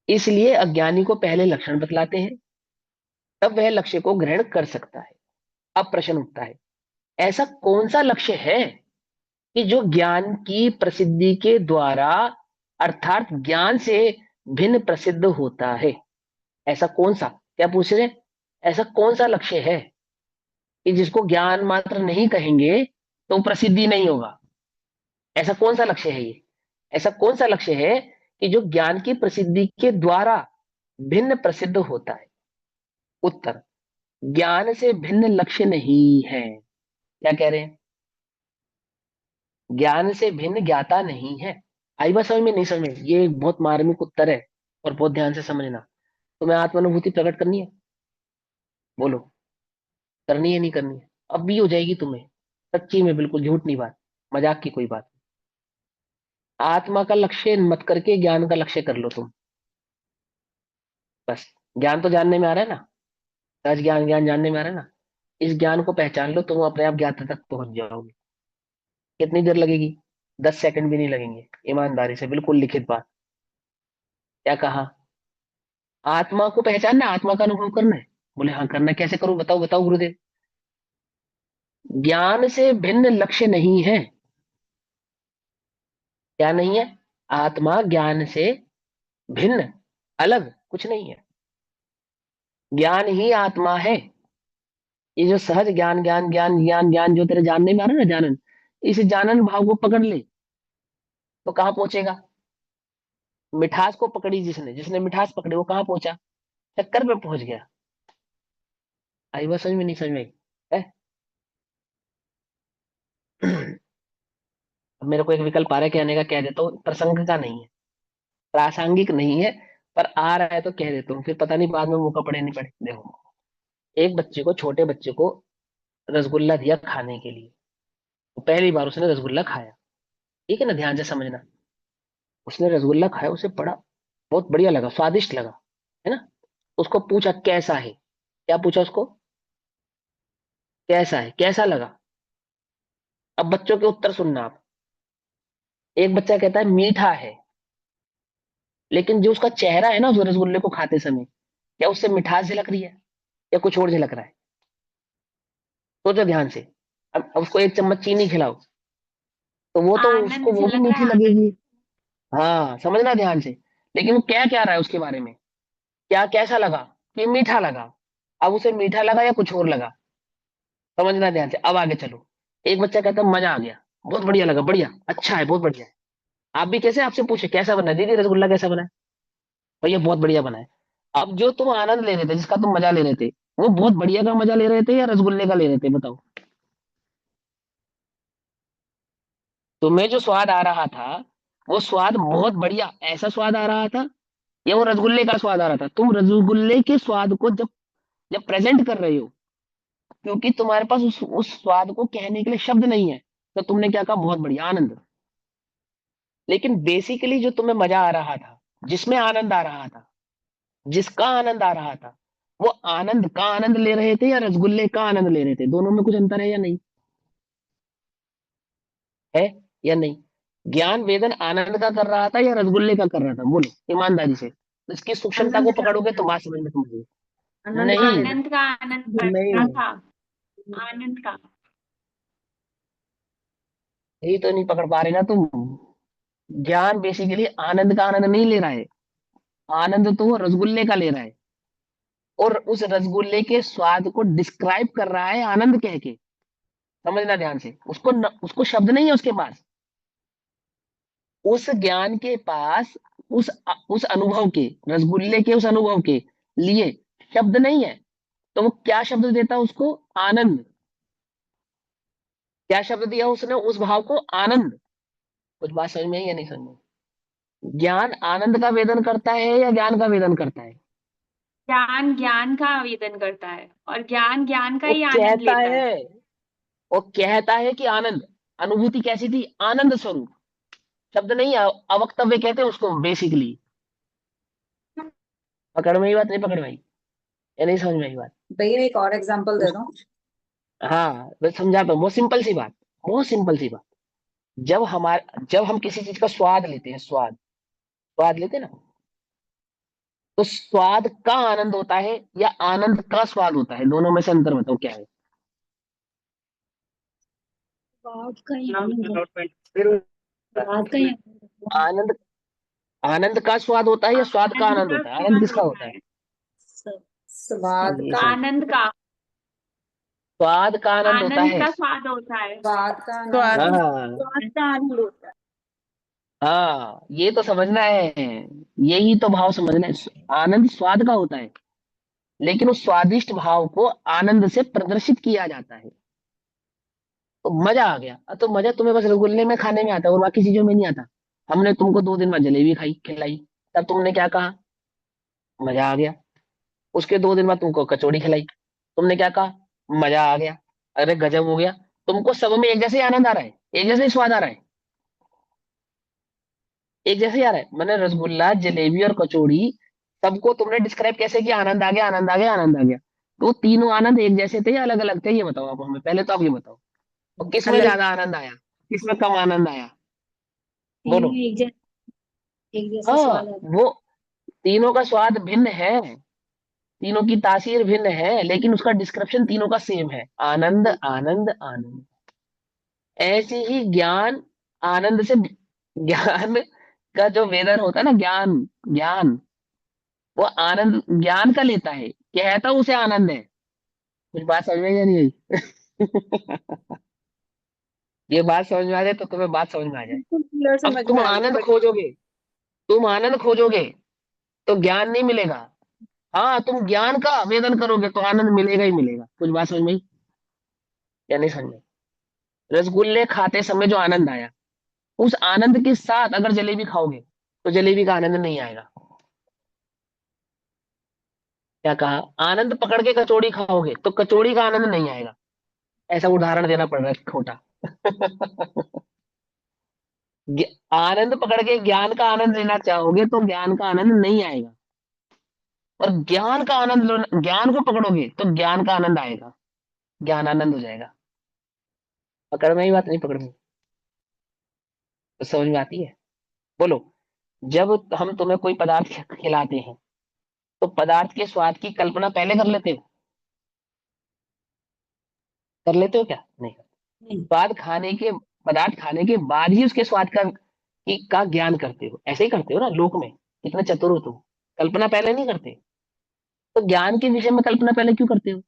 A: इसलिए अज्ञानी को पहले लक्षण बतलाते हैं, तब वह लक्ष्य को ग्रहण कर सकता है। अब प्रश्न उठता है, ऐसा कौन सा लक्ष्य है कि जो ज्ञान की प्रसिद्धि के द्वारा अर्थात ज्ञान से भिन्न प्रसिद्ध होता है। ऐसा कौन सा, क्या पूछ रहे हैं? ऐसा कौन सा लक्ष्य है कि जिसको ज्ञान मात्र नहीं कहेंगे तो प्रसिद्धि नहीं होगा? ऐसा कौन सा लक्ष्य है ये? ऐसा कौन सा लक्ष्य है कि जो ज्ञान की प्रसिद्धि के द्वारा भिन्न प्रसिद्ध होता है? उत्तर, ज्ञान से भिन्न लक्ष्य नहीं है। क्या कह रहे हैं? ज्ञान से भिन्न ज्ञाता नहीं है। आई बात समझ में? नहीं समझ में? ये एक बहुत मार्मिक उत्तर है और बहुत ध्यान से समझना। तुम्हें आत्मानुभूति प्रकट करनी है? बोलो, करनी है नहीं करनी है? अब भी हो जाएगी तुम्हें, सच्ची में, बिल्कुल झूठ नहीं बात, मजाक की कोई बात। आत्मा का लक्ष्य मत करके ज्ञान का लक्ष्य कर लो तुम। बस, ज्ञान तो जानने में आ रहा है ना, सच ज्ञान, ज्ञान जानने में आ रहा है ना। इस ज्ञान को पहचान लो, तुम अपने आप ज्ञाता तक पहुंच जाओगे। कितनी देर लगेगी? 10 सेकंड भी नहीं लगेंगे, ईमानदारी से, बिल्कुल लिखित बात। क्या कहा? आत्मा को पहचानना, आत्मा का अनुभव करना है। बोले हाँ करना, कैसे करूं? बताओ बताओ गुरुदेव। ज्ञान से भिन्न लक्ष्य नहीं है। क्या नहीं है? आत्मा ज्ञान से भिन्न, अलग कुछ नहीं है। ज्ञान ही आत्मा है। ये जो सहज ज्ञान ज्ञान ज्ञान ज्ञान ज्ञान जो तेरे जानने में आ रहा है ना, जानन, इस जानन भाव को पकड़ ले तो कहाँ पहुंचेगा? मिठास को पकड़ी जिसने, जिसने मिठास पकड़ी वो कहाँ पहुंचा? चक्कर पे पहुंच गया। आई बात समझ में? नहीं समझ में आई? है? अब मेरे को एक विकल्प आ रहा है कहने का, कह देता हूँ, प्रसंग का नहीं है, प्रासंगिक नहीं है, पर आ रहा है तो कह देता हूँ, फिर पता नहीं बाद में मौका पड़े नहीं पड़े। देखो, एक बच्चे को, छोटे बच्चे को रसगुल्ला दिया खाने के लिए। तो पहली बार उसने रसगुल्ला खाया, ठीक है ना, ध्यान से समझना। उसने रसगुल्ला खाया, उसे बड़ा, बहुत बढ़िया लगा, स्वादिष्ट लगा, है ना। उसको पूछा कैसा है, क्या पूछा उसको? कैसा है, कैसा लगा? अब बच्चों के उत्तर सुनना आप। एक बच्चा कहता है मीठा है, लेकिन जो उसका चेहरा है ना उस रसगुल्ले को खाते समय, क्या उससे मिठास झलक रही है या कुछ और झलक रहा है? सोचो ध्यान से। अब उसको एक चम्मच चीनी खिलाओ तो वो तो उसको
C: आनंद
A: वो भी
C: झलक रहा
A: मीठी
C: है, आनंद।
A: लगेगी। हाँ, समझना ध्यान से। लेकिन वो क्या क्या रहा है उसके बारे में, क्या कैसा लगा? कि मीठा लगा। अब उसे मीठा लगा या कुछ और लगा? समझना ध्यान से। अब आगे चलो। एक बच्चा कहता है मजा आ गया, बहुत बढ़िया लगा, बढ़िया, अच्छा है, बहुत बढ़िया है। आप भी कैसे, आपसे पूछे कैसा बना है? दीदी रसगुल्ला कैसा बना है? भैया बहुत बढ़िया बना है। अब जो तुम आनंद ले रहे थे, जिसका तुम मजा ले रहे थे, वो बहुत बढ़िया का मजा ले रहे थे या रसगुल्ले का ले रहे थे? बताओ। तुम्हें जो स्वाद आ रहा था, वो स्वाद बहुत बढ़िया, ऐसा स्वाद आ रहा था, या वो रसगुल्ले का स्वाद आ रहा था? तुम रसगुल्ले के स्वाद को जब जब प्रेजेंट कर रहे हो, क्योंकि तुम्हारे पास उस स्वाद को कहने के लिए शब्द नहीं है, तो तुमने क्या कहा? बहुत बढ़िया, आनंद। लेकिन बेसिकली जो तुम्हें मजा आ रहा था, जिसमें आनंद आ रहा था, जिसका आनंद आ रहा था, वो आनंद का आनंद ले रहे थे या रसगुल्ले का आनंद ले रहे थे? दोनों में कुछ अंतर है या नहीं? है या नहीं? ज्ञान वेदन आनंद का कर रहा था या रसगुल्ले का कर रहा था? बोलो ईमानदारी से। तो इसकी सूक्ष्मता को
B: आनंद का,
A: पकड़ोगे तो बात समझ में तुम्हें।
B: आनंद का
A: नहीं,
B: लेना।
C: आनंद का आनंद
A: नहीं,
C: करना था। आनंद का।
A: यही तो नहीं पकड़ पा रहे ना तुम। ज्ञान बेसिकली आनंद का आनंद नहीं ले रहा है, आनंद तो वो रसगुल्ले का ले रहा है, और उस रसगुल्ले के स्वाद को डिस्क्राइब कर रहा है आनंद कह के। समझना ध्यान से। उसको शब्द नहीं है उसके पास। उस ज्ञान के पास, उस अनुभव के, रसगुल्ले के उस अनुभव के लिए शब्द नहीं है। तो वो क्या शब्द देता है उसको? आनंद। क्या शब्द दिया उसने उस भाव को? आनंद। कुछ बात समझ में आई या नहीं समझ में? ज्ञान आनंद का वेदन करता है या ज्ञान का वेदन करता है?
C: ज्ञान ज्ञान का आवेदन करता है और ज्ञान ज्ञान का
A: वो
C: ही आनंद
A: कहता
C: लेता है।
A: है, वो कहता है कि आनंद। अनुभूति कैसी थी? आनंद स्वरूप। शब्द नहीं है, अवक्तव्य कहते हैं उसको बेसिकली। पकड़ में ही बात? नहीं पकड़ में आई या नहीं समझ में आई बात?
B: भैया एक और एग्जांपल दे दो।
A: हाँ, मैं समझाता हूँ, बहुत सिंपल सी बात, बहुत सिंपल सी बात। जब हम किसी चीज का स्वाद लेते हैं, स्वाद, स्वाद लेते हैं ना, तो स्वाद का आनंद होता है या आनंद का स्वाद होता है? दोनों में से अंतर बताओ क्या है?
D: स्वाद का ही आनंद है।
A: फिर
D: स्वाद का ही आनंद है।
A: आनंद, आनंद का स्वाद होता है या स्वाद का आनंद
C: का
A: होता है? आनंद
C: स्वाद
A: किसका
C: होता
A: होता है?
C: है,
E: स्वाद
A: ये
E: का
A: समझ,
C: आनंद का,
A: स्वाद का आनंद होता
C: आनंद
A: है।
C: का स्वाद होता है।
E: स्वाद का
B: स्वाद
E: आनंद
A: हाँ
B: स्वाद का आनंद होता है।
A: हाँ, ये तो समझना है, यही तो भाव समझना है। आनंद स्वाद का होता है, लेकिन उस स्वादिष्ट भाव को आनंद से प्रदर्शित किया जाता है। तो मजा आ गया। तो मजा तुम्हें बस रसगुल्ले में खाने में आता है और बाकी चीजों में नहीं आता। हमने तुमको 2 दिन बाद जलेबी खाई खिलाई, तब तुमने क्या कहा? मजा आ गया। उसके 2 दिन बाद तुमको कचौड़ी खिलाई, तुमने क्या कहा? मजा आ गया। अरे गजब हो गया। तुमको सब में एक जैसे ही आनंद आ रहा है, एक जैसे ही स्वाद आ रहा है, एक जैसे ही आ रहा है। मैंने रसगुल्ला, जलेबी और कचौड़ी, सबको तुमने डिस्क्राइब कैसे किया? आनंद आ गया, आनंद आ गया, आनंद आ गया। तो तीनों आनंद एक जैसे थे या अलग अलग थे? ये बताओ आप हमें, पहले तो आप ये बताओ। और किसमें
B: अलग
A: ज्यादा आनंद आया, किसमें कम आनंद आया? बोलो।
D: तीनों एक जैसा
A: हाँ,
D: स्वाद आता
A: वो तीनों का स्वाद भिन्न है, तीनों की तासीर भिन्न है, लेकिन उसका डिस्क्रिप्शन तीनों का सेम है, आनंद आनंद आनंद। ऐसे ही ज्ञान, आनंद से, ज्ञान का जो वेदर होता है ना, ज्ञान, ज्ञान वो आनंद ज्ञान का लेता है, कहता उसे आनंद है। कुछ बात समझ में आई या नहीं आई? ये बात समझ में आ जाए तो तुम्हें बात समझ में आ जाए।
B: बिल्कुल क्लियर
A: अब
B: समझ
A: तुम
B: में आ
A: आनंद
B: गया।
A: खोजोगे, तुम आनंद खोजोगे तो ज्ञान नहीं मिलेगा। हाँ, तुम ज्ञान का आवेदन करोगे तो आनंद मिलेगा ही मिलेगा। कुछ बात समझ में आई या नहीं समझ में? रसगुल्ले खाते समय जो आनंद आया, उस आनंद के साथ अगर जलेबी खाओगे तो जलेबी का आनंद नहीं आएगा। क्या कहा? आनंद पकड़ के कचौड़ी खाओगे तो कचौड़ी का आनंद नहीं आएगा। ऐसा उदाहरण देना पड़ रहा है खोटा। आनंद पकड़ के ज्ञान का आनंद लेना चाहोगे तो ज्ञान का आनंद नहीं आएगा। और ज्ञान का आनंद ज्ञान को पकड़ोगे तो ज्ञान का आनंद आएगा, ज्ञान आनंद हो जाएगा। पकड़ में ही बात नहीं, पकड़ में तो समझ में आती है? बोलो। जब हम तुम्हें कोई पदार्थ खिलाते हैं तो पदार्थ के स्वाद की कल्पना पहले कर लेते हो? कर लेते हो क्या? नहीं।
D: नहीं।
A: स्वाद खाने के, पदार्थ खाने के बाद ही उसके स्वाद का ज्ञान करते हो। ऐसे ही करते हो ना लोक में, कितने चतुर हो तुम। कल्पना पहले नहीं करते? तो ज्ञान के विषय में कल्पना पहले क्यों करते हो?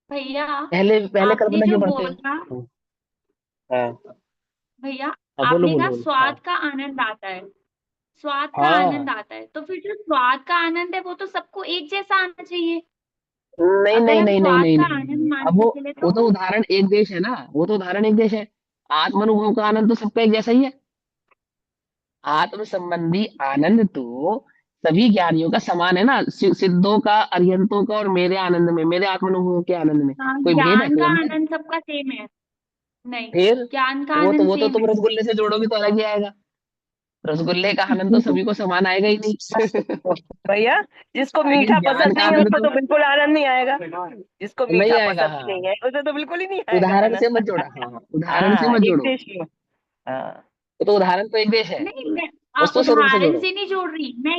C: भैया
A: पहले पहले
C: आपने
A: कल्पना
C: जो
A: क्यों करते हो?
C: बोला,
A: हाँ
C: भैया
A: हाँ, बोलो
C: आपने
A: बोलो
C: कहा
A: बोलो। हाँ
C: स्वाद का आनंद आता है, स्वाद का आनंद
A: हाँ,
C: आता है, तो फिर जो स्वाद का आनंद है वो तो सबको एक जैसा आना चाहिए।
A: नहीं
C: अगर
A: नहीं
C: हम
A: नहीं नहीं
C: स्वाद
A: नहीं
C: का
A: नहीं
C: आनंद
A: नहीं। अब
C: मानने चले
A: वो
C: तो
A: तो उदाहरण एक देश है ना, वो तो उदाहरण एक देश है। आत्म अनुभव का आनंद तो सबका एक जैसा ही है। आत्म संबंधी आनंद तो सभी ज्ञानियों का समान है ना, सिद्धों का, अरिहंतों का और मेरे आनंद में, मेरे आत्म अनुभव के आनंद में
C: हाँ,
A: कोई भेद है,
C: ज्ञान
A: कोई
C: का
A: अंतर?
C: आनंद सबका सेम है। नहीं,
A: फिर
C: ज्ञान का
A: वो तो
C: आनंद
A: वो तो
C: सेम
A: तुम
C: है।
A: रसगुल्ले से जोड़ोगे तो अलग ही आएगा। रसगुल्ले का आनंद तो सभी को समान आएगा ही नहीं।
E: भैया, जिसको
A: लेकिन
E: मीठा
A: ज्ञान
E: पसंद
A: का
E: नहीं है
A: आनंद
E: उसको
A: तो
E: तो बिल्कुल आनंद नहीं आएगा। जिसको
A: नहीं
E: मीठा
A: आएगा।
E: पसंद
A: हाँ,
E: नहीं है उसे तो बिल्कुल ही नहीं आएगा
A: उदाहरण से मत
E: आनंद।
A: जोड़ा। हाँ, उदाहरण से
E: हाँ,
A: मत
E: एक
A: जोड़ो।
E: देश में। हाँ
A: तो उदाहरण तो एक देश है,
C: नहीं, मैं
A: वस्तु स्वरूप से
C: उदाहरण
A: जोड़ो।
C: से नहीं जोड़ रही, मैं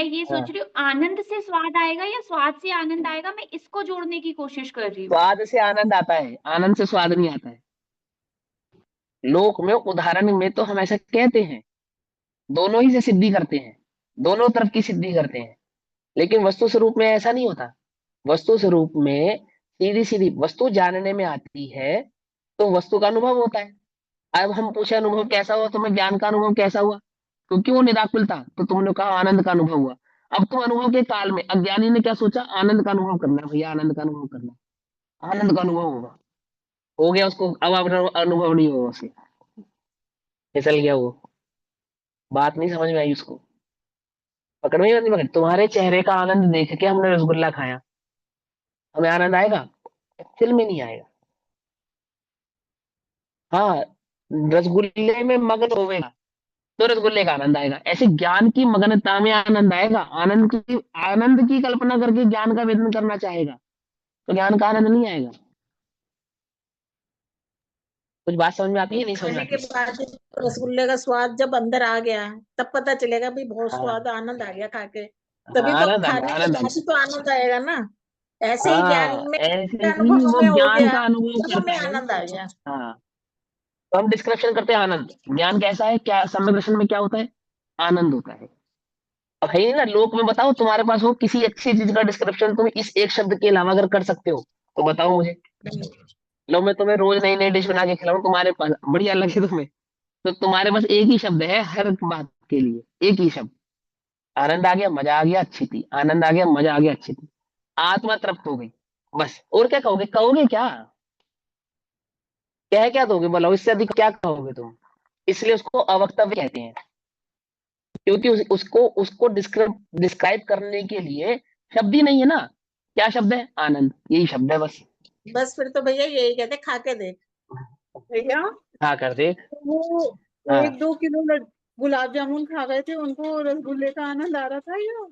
C: ये
A: हाँ,
C: सोच रही हूँ आनंद से स्वाद आएगा या स्वाद से आनंद आएगा, मैं इसको जोड़ने की कोशिश कर रही हूँ।
A: स्वाद से आनंद आता है, आनंद से स्वाद नहीं आता है। लोक में उदाहरण में तो हम ऐसा कहते हैं, दोनों ही से सिद्धि करते हैं, दोनों तरफ की सिद्धि करते हैं। लेकिन वस्तु स्वरूप में ऐसा नहीं होता। वस्तु स्वरूप में सीधी सीधी वस्तु जानने में आती है तो वस्तु का अनुभव होता है। अब हम पूछे अनुभव कैसा हुआ, तुम्हें ज्ञान का अनुभव कैसा हुआ? क्योंकि वो निराकुल था तो तुमने कहा आनंद का अनुभव हुआ। अब तुम अनुभव के काल में, अज्ञानी ने क्या सोचा? आनंद का अनुभव करना है भैया, आनंद का अनुभव करना है, आनंद का अनुभव होगा। हो गया उसको, अब अनुभव नहीं होगा उसे, फिसल गया वो। बात नहीं समझ में आई उसको? पकड़ में ही नहीं पकड़। तुम्हारे चेहरे का आनंद देख के हमने रसगुल्ला खाया, हमें आनंद आएगा? दिल में नहीं आएगा। हाँ, रसगुल्ले में मगन होवेगा तो रसगुल्ले का आनंद आएगा। ऐसे ज्ञान की मगनता में आनंद आएगा। आनंद की कल्पना करके ज्ञान का वेदन करना चाहेगा तो ज्ञान का आनंद नहीं आएगा। कुछ बात समझ में आती है नहीं समझ में
F: खाने के
A: आती?
F: बाद रसगुल्ले का स्वाद जब अंदर आ गया तब पता चलेगा भाई बहुत
A: हाँ
F: स्वाद, आनंद आ गया खा के।
A: हाँ,
F: तभी तो
A: आनंद आ गया,
F: खाने के
A: आनंद आ
F: बाद ही
A: गया।
F: तो आनंद आएगा ना। ऐसे ही ज्ञान
A: हाँ
F: में
A: ऐसे ही
F: अनुभव
A: वो
F: में हो
A: ज्ञान
F: गया
A: का अनुभव
F: तब
A: करता
F: हमें
A: है।
F: आनंद आ गया।
A: हाँ तो हम डिस्क्रिप्शन करते हैं आनंद। ज्ञान कैसा है, क्या सम्यक दर्शन में क्या होता है, आनंद होता है। अब है ही ना लोक में, बताओ तुम्हारे पास हो किसी अच्छी चीज का डिस्क्रिप्शन, तुम इस एक शब्द के अलावा अगर कर सकते हो तो बताओ मुझे। लो मैं तुम्हें रोज नई नई डिश बना के खिलाऊं, तुम्हारे पास बढ़िया लगे तुम्हें, तो तुम्हारे पास एक ही शब्द है हर बात के लिए, एक ही शब्द। आनंद आ गया, मजा आ गया, अच्छी थी, आनंद आ गया, मजा आ गया, अच्छी थी, आत्मा तृप्त हो गई, बस। और क्या कहोगे, कहोगे क्या, क्या दोगे बोलो, इससे अधिक क्या कहोगे तुम। इसलिए उसको अवक्तव्य कहते हैं, क्योंकि उसको उसको डिस्क्राइब करने के लिए शब्द ही नहीं है ना। क्या शब्द है, आनंद, यही शब्द है बस।
F: बस फिर तो भैया यही कहते खा के देख।
B: भैया
A: हाँ कर दे।
B: वो
A: हाँ
B: 1-2 किलो गुलाब जामुन खा गए थे, उनको रसगुल्ले का आनंद आ रहा था या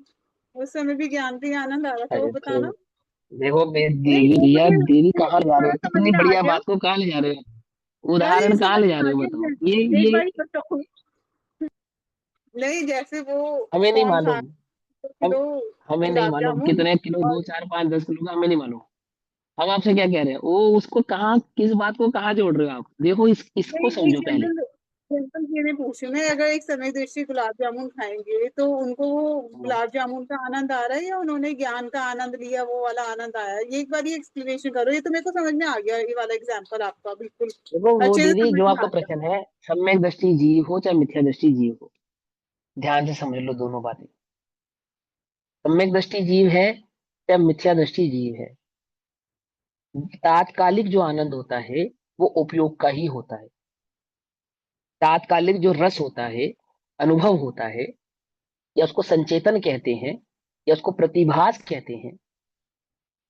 B: उस समय भी ज्ञान का ही आनंद आ रहा था, वो
A: अरे तो
B: बताना।
A: देखो
B: नहीं
A: देवी
B: वो
A: भैया,
B: मुझे
A: देवी कहाँ ले जा रहे
B: थोड़ा
A: हो,
B: समझ
A: इतनी
B: में आ
A: बढ़िया
B: गया
A: बात को कहाँ ले जा रहे हो,
B: यार, ये
A: उदाहरण कहाँ
B: समझ
A: ले
B: में
A: जा रहे
B: आ
A: हो
B: गया।
A: बताओ। ये
B: एक
A: ये
B: बार ही बताओ। नहीं जैसे वो
A: हमें नहीं
B: कौन खा
A: मालूम। हम
B: किलो
A: हमें नहीं
B: गुलाब
A: मालूम
B: जामुन
A: कितने किलो,
B: और
A: 2 4 5 10 किलो का हमें नहीं मालूम। हम आपसे क्या कह रहे हैं, वो उसको कहाँ, किस बात को कहाँ जोड़ रहे हो आप, देखो इसको
B: नहीं, एक
A: समझो पहले।
B: जनरल ये पूछ रही हूँ मैं, अगर एक समय दृष्टि गुलाब जामुन खाएंगे तो उनको वो गुलाब जामुन का आनंद आ रहा है या उन्होंने ज्ञान का आनंद लिया, वो वाला आनंद आया है? ये एक बार ये एक्सप्लेनेशन करो, ये तो मेरे को समझ में आ गया, ये वाला एग्जांपल आपका बिल्कुल
A: देखो वो
B: अच्छे से
A: दीदी
B: समझ
A: जो
B: में
A: आपका
B: आ गया।
A: प्रश्न है, सम्यक दृष्टि जीव हो चाहे मिथ्या दृष्टि जीव हो, ध्यान से समझ लो दोनों बातें। सम्यक दृष्टि जीव है या मिथ्या दृष्टि जीव है, तात्कालिक जो आनंद होता है वो उपयोग का ही होता है। तात्कालिक जो रस होता है, अनुभव होता है, या उसको संचेतन कहते हैं, या उसको प्रतिभास कहते हैं,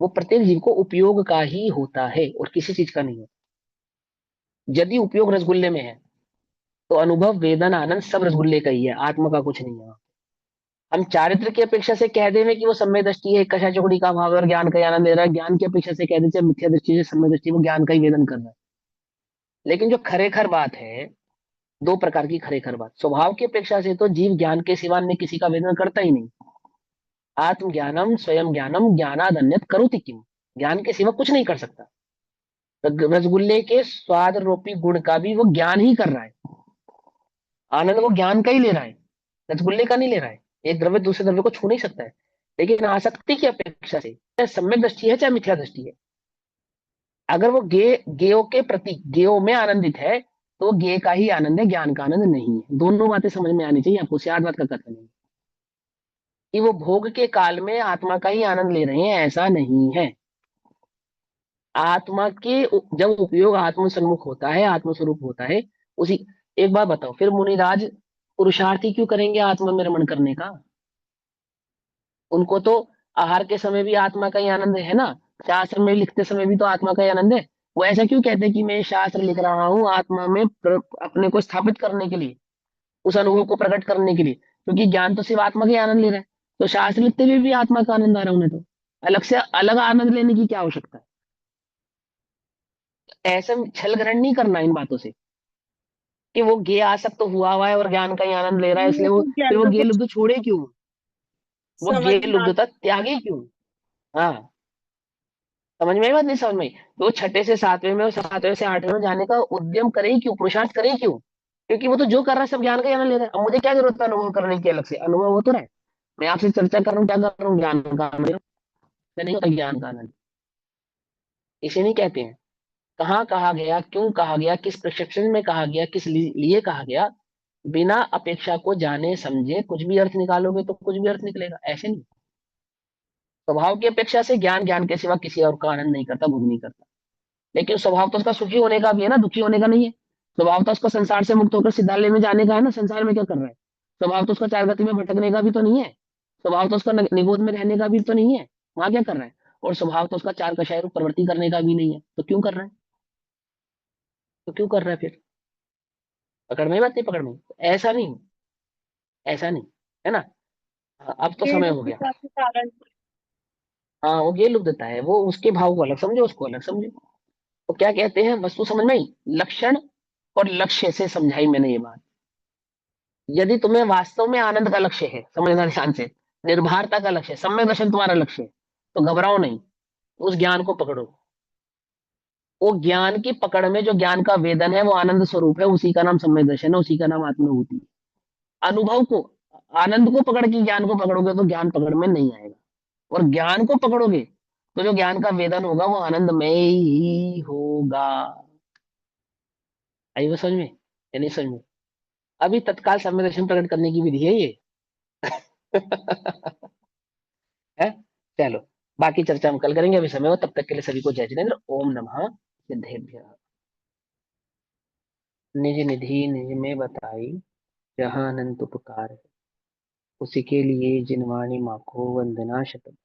A: वो प्रत्येक जीव को उपयोग का ही होता है और किसी चीज का नहीं होता। यदि उपयोग रसगुल्ले में है तो अनुभव वेदना आनंद सब रसगुल्ले का ही है, आत्मा का कुछ नहीं है। हम चारित्र की अपेक्षा से कह दें कि वो सम्यक दृष्टि है, कषा चौकड़ी का भाव और ज्ञान का ही आनंद ले रहा है, ज्ञान की अपेक्षा से कह दें मिथ्या दृष्टि से सम्यक दृष्टि, वो ज्ञान का ही वेदन कर रहा है। लेकिन जो खरेखर बात है, दो प्रकार की खरेखर बात, स्वभाव की अपेक्षा से तो जीव ज्ञान के सिवा अन्य किसी का वेदन करता ही नहीं। आत्मज्ञानम स्वयं ज्ञानम ज्ञानाद अन्यत् करोति किम, ज्ञान के सिवा कुछ नहीं कर सकता। तो रसगुल्ले के स्वाद रूपी गुण का भी वो ज्ञान ही कर रहा है, आनंद वो ज्ञान का ही ले रहा है, रसगुल्ले का नहीं ले रहा है। एक द्रव्य दूसरे द्रव्य को छू नहीं सकता है। लेकिन आसक्ति की अपेक्षा से, चाहे सम्यक दृष्टि है चाहे मिथ्या दृष्टि है, अगर वो गेयों के प्रति, गेयों में आनंदित है तो वो गेय का ही आनंद है, ज्ञान का आनंद नहीं है। दोनों बातें समझ में आनी चाहिए आपको, सियार बात का कथन नहीं कि वो भोग के काल में आत्मा का ही आनंद ले रहे हैं, ऐसा नहीं है। आत्मा के जब उपयोग आत्म सम्मुख होता है, आत्मस्वरूप होता है उसी। एक बात बताओ, फिर मुनिराज पुरुषार्थी क्यों करेंगे आत्मा में रमण करने का, उनको तो आहार के समय भी आत्मा का ही आनंद है ना, शास्त्र में लिखते समय भी तो आत्मा का ही आनंद है। वो ऐसा क्यों कहते हैं कि मैं शास्त्र लिख रहा हूँ आत्मा में अपने को स्थापित करने के लिए, उस अनुभव को प्रकट करने के लिए, क्योंकि ज्ञान तो सिर्फ आत्मा का ही आनंद ले रहा है। तो शास्त्र लिखते हुए भी आत्मा का आनंद आ रहा है उन्हें, तो अलग से अलग आनंद लेने की क्या आवश्यकता है। ऐसा छल ग्रहण नहीं करना इन बातों से कि वो गे आसक्त तो हुआ है और ज्ञान का ही आनंद ले रहा है, इसलिए वो फिर वो
B: ज्ञान
A: गे
B: को
A: लुब्ध छोड़े क्यों, वो
B: समझ
A: गे
B: में आ
A: लुब्धता त्यागे क्यों। हाँ समझ में आई बात, नहीं समझ में आई तो वो छठे से सातवें में और सातवें से आठवें में जाने का उद्यम करे ही क्यों, पुरुषार्थ करे ही क्यों, क्योंकि वो तो जो कर रहा है सब ज्ञान का ही आनंद ले रहा है। अब मुझे क्या जरूरत है अनुभव करने की, अलग से अनुभव हो तो रहा है। मैं आपसे चर्चा कर रहा हूँ, क्या कर रहा हूँ, ज्ञान का आनंद ले रहा हूं। नहीं होता ज्ञान का आनंद, इसे नहीं कहते हैं। कहाँ कहा गया, क्यों कहा गया, किस प्रशिक्षण में कहा गया, किस लिए कहा गया, बिना अपेक्षा को जाने समझे कुछ भी अर्थ निकालोगे तो कुछ भी अर्थ निकलेगा, ऐसे नहीं। स्वभाव की अपेक्षा से ज्ञान ज्ञान के सिवा किसी और का आनंद नहीं करता, भोग नहीं करता। लेकिन स्वभाव तो उसका सुखी होने का भी है ना, दुखी होने का नहीं है। स्वभाव तो उसका संसार से मुक्त होकर सिद्धालय में जाने का है ना, संसार में क्या कर रहा है। स्वभाव तो उसका चार गति में भटकने का भी तो नहीं है। स्वभाव तो उसका निगोद में रहने का भी तो नहीं है, वहां क्या कर रहा है। और स्वभाव तो उसका चार कषाय रूप प्रवृत्ति करने का भी नहीं है, तो क्यों कर रहा है, तो क्यों कर रहा है फिर। पकड़ में बात नहीं, पकड़ में ऐसा नहीं, ऐसा नहीं है ना। हाँ, अब तो
B: ये
A: समय हो गया।
B: दुविधा के कारण।
A: हाँ वो ये लुक देता है, वो उसके भाव को अलग समझो, उसको अलग समझो। तो क्या कहते हैं, वस्तु समझ में आई, लक्षण और लक्ष्य से समझाई मैंने ये बात। यदि तुम्हें वास्तव में आनंद का लक्ष्य है, समझना ध्यान से, निर्भरता का लक्ष्य है, सम्यक दर्शन तुम्हारा लक्ष्य है, तो घबराओ नहीं। उस ज्ञान को पकड़ो। वो ज्ञान की पकड़ में जो ज्ञान का वेदन है वो आनंद स्वरूप है, उसी का नाम सम्यक दर्शन है, उसी का नाम आत्मानुभूति है। अनुभव को, आनंद को पकड़ के ज्ञान को पकड़ोगे तो ज्ञान पकड़ में नहीं आएगा, और ज्ञान को पकड़ोगे तो जो ज्ञान का वेदन होगा वो आनंदमय ही होगा। आई वो समझ में या नहीं समझ में? अभी तत्काल सम्यक दर्शन प्रकट करने की विधि है ये। है, चलो बाकी चर्चा हम कल करेंगे, अभी समय हो, तब तक के लिए सभी को जय जिनेन्द्र। ओम नमः सिद्धेभ्यः। निज निधि निज में बताई, जहाँ अनंत उपकार है, उसी के लिए जिनवाणी माखो वंदना शतम।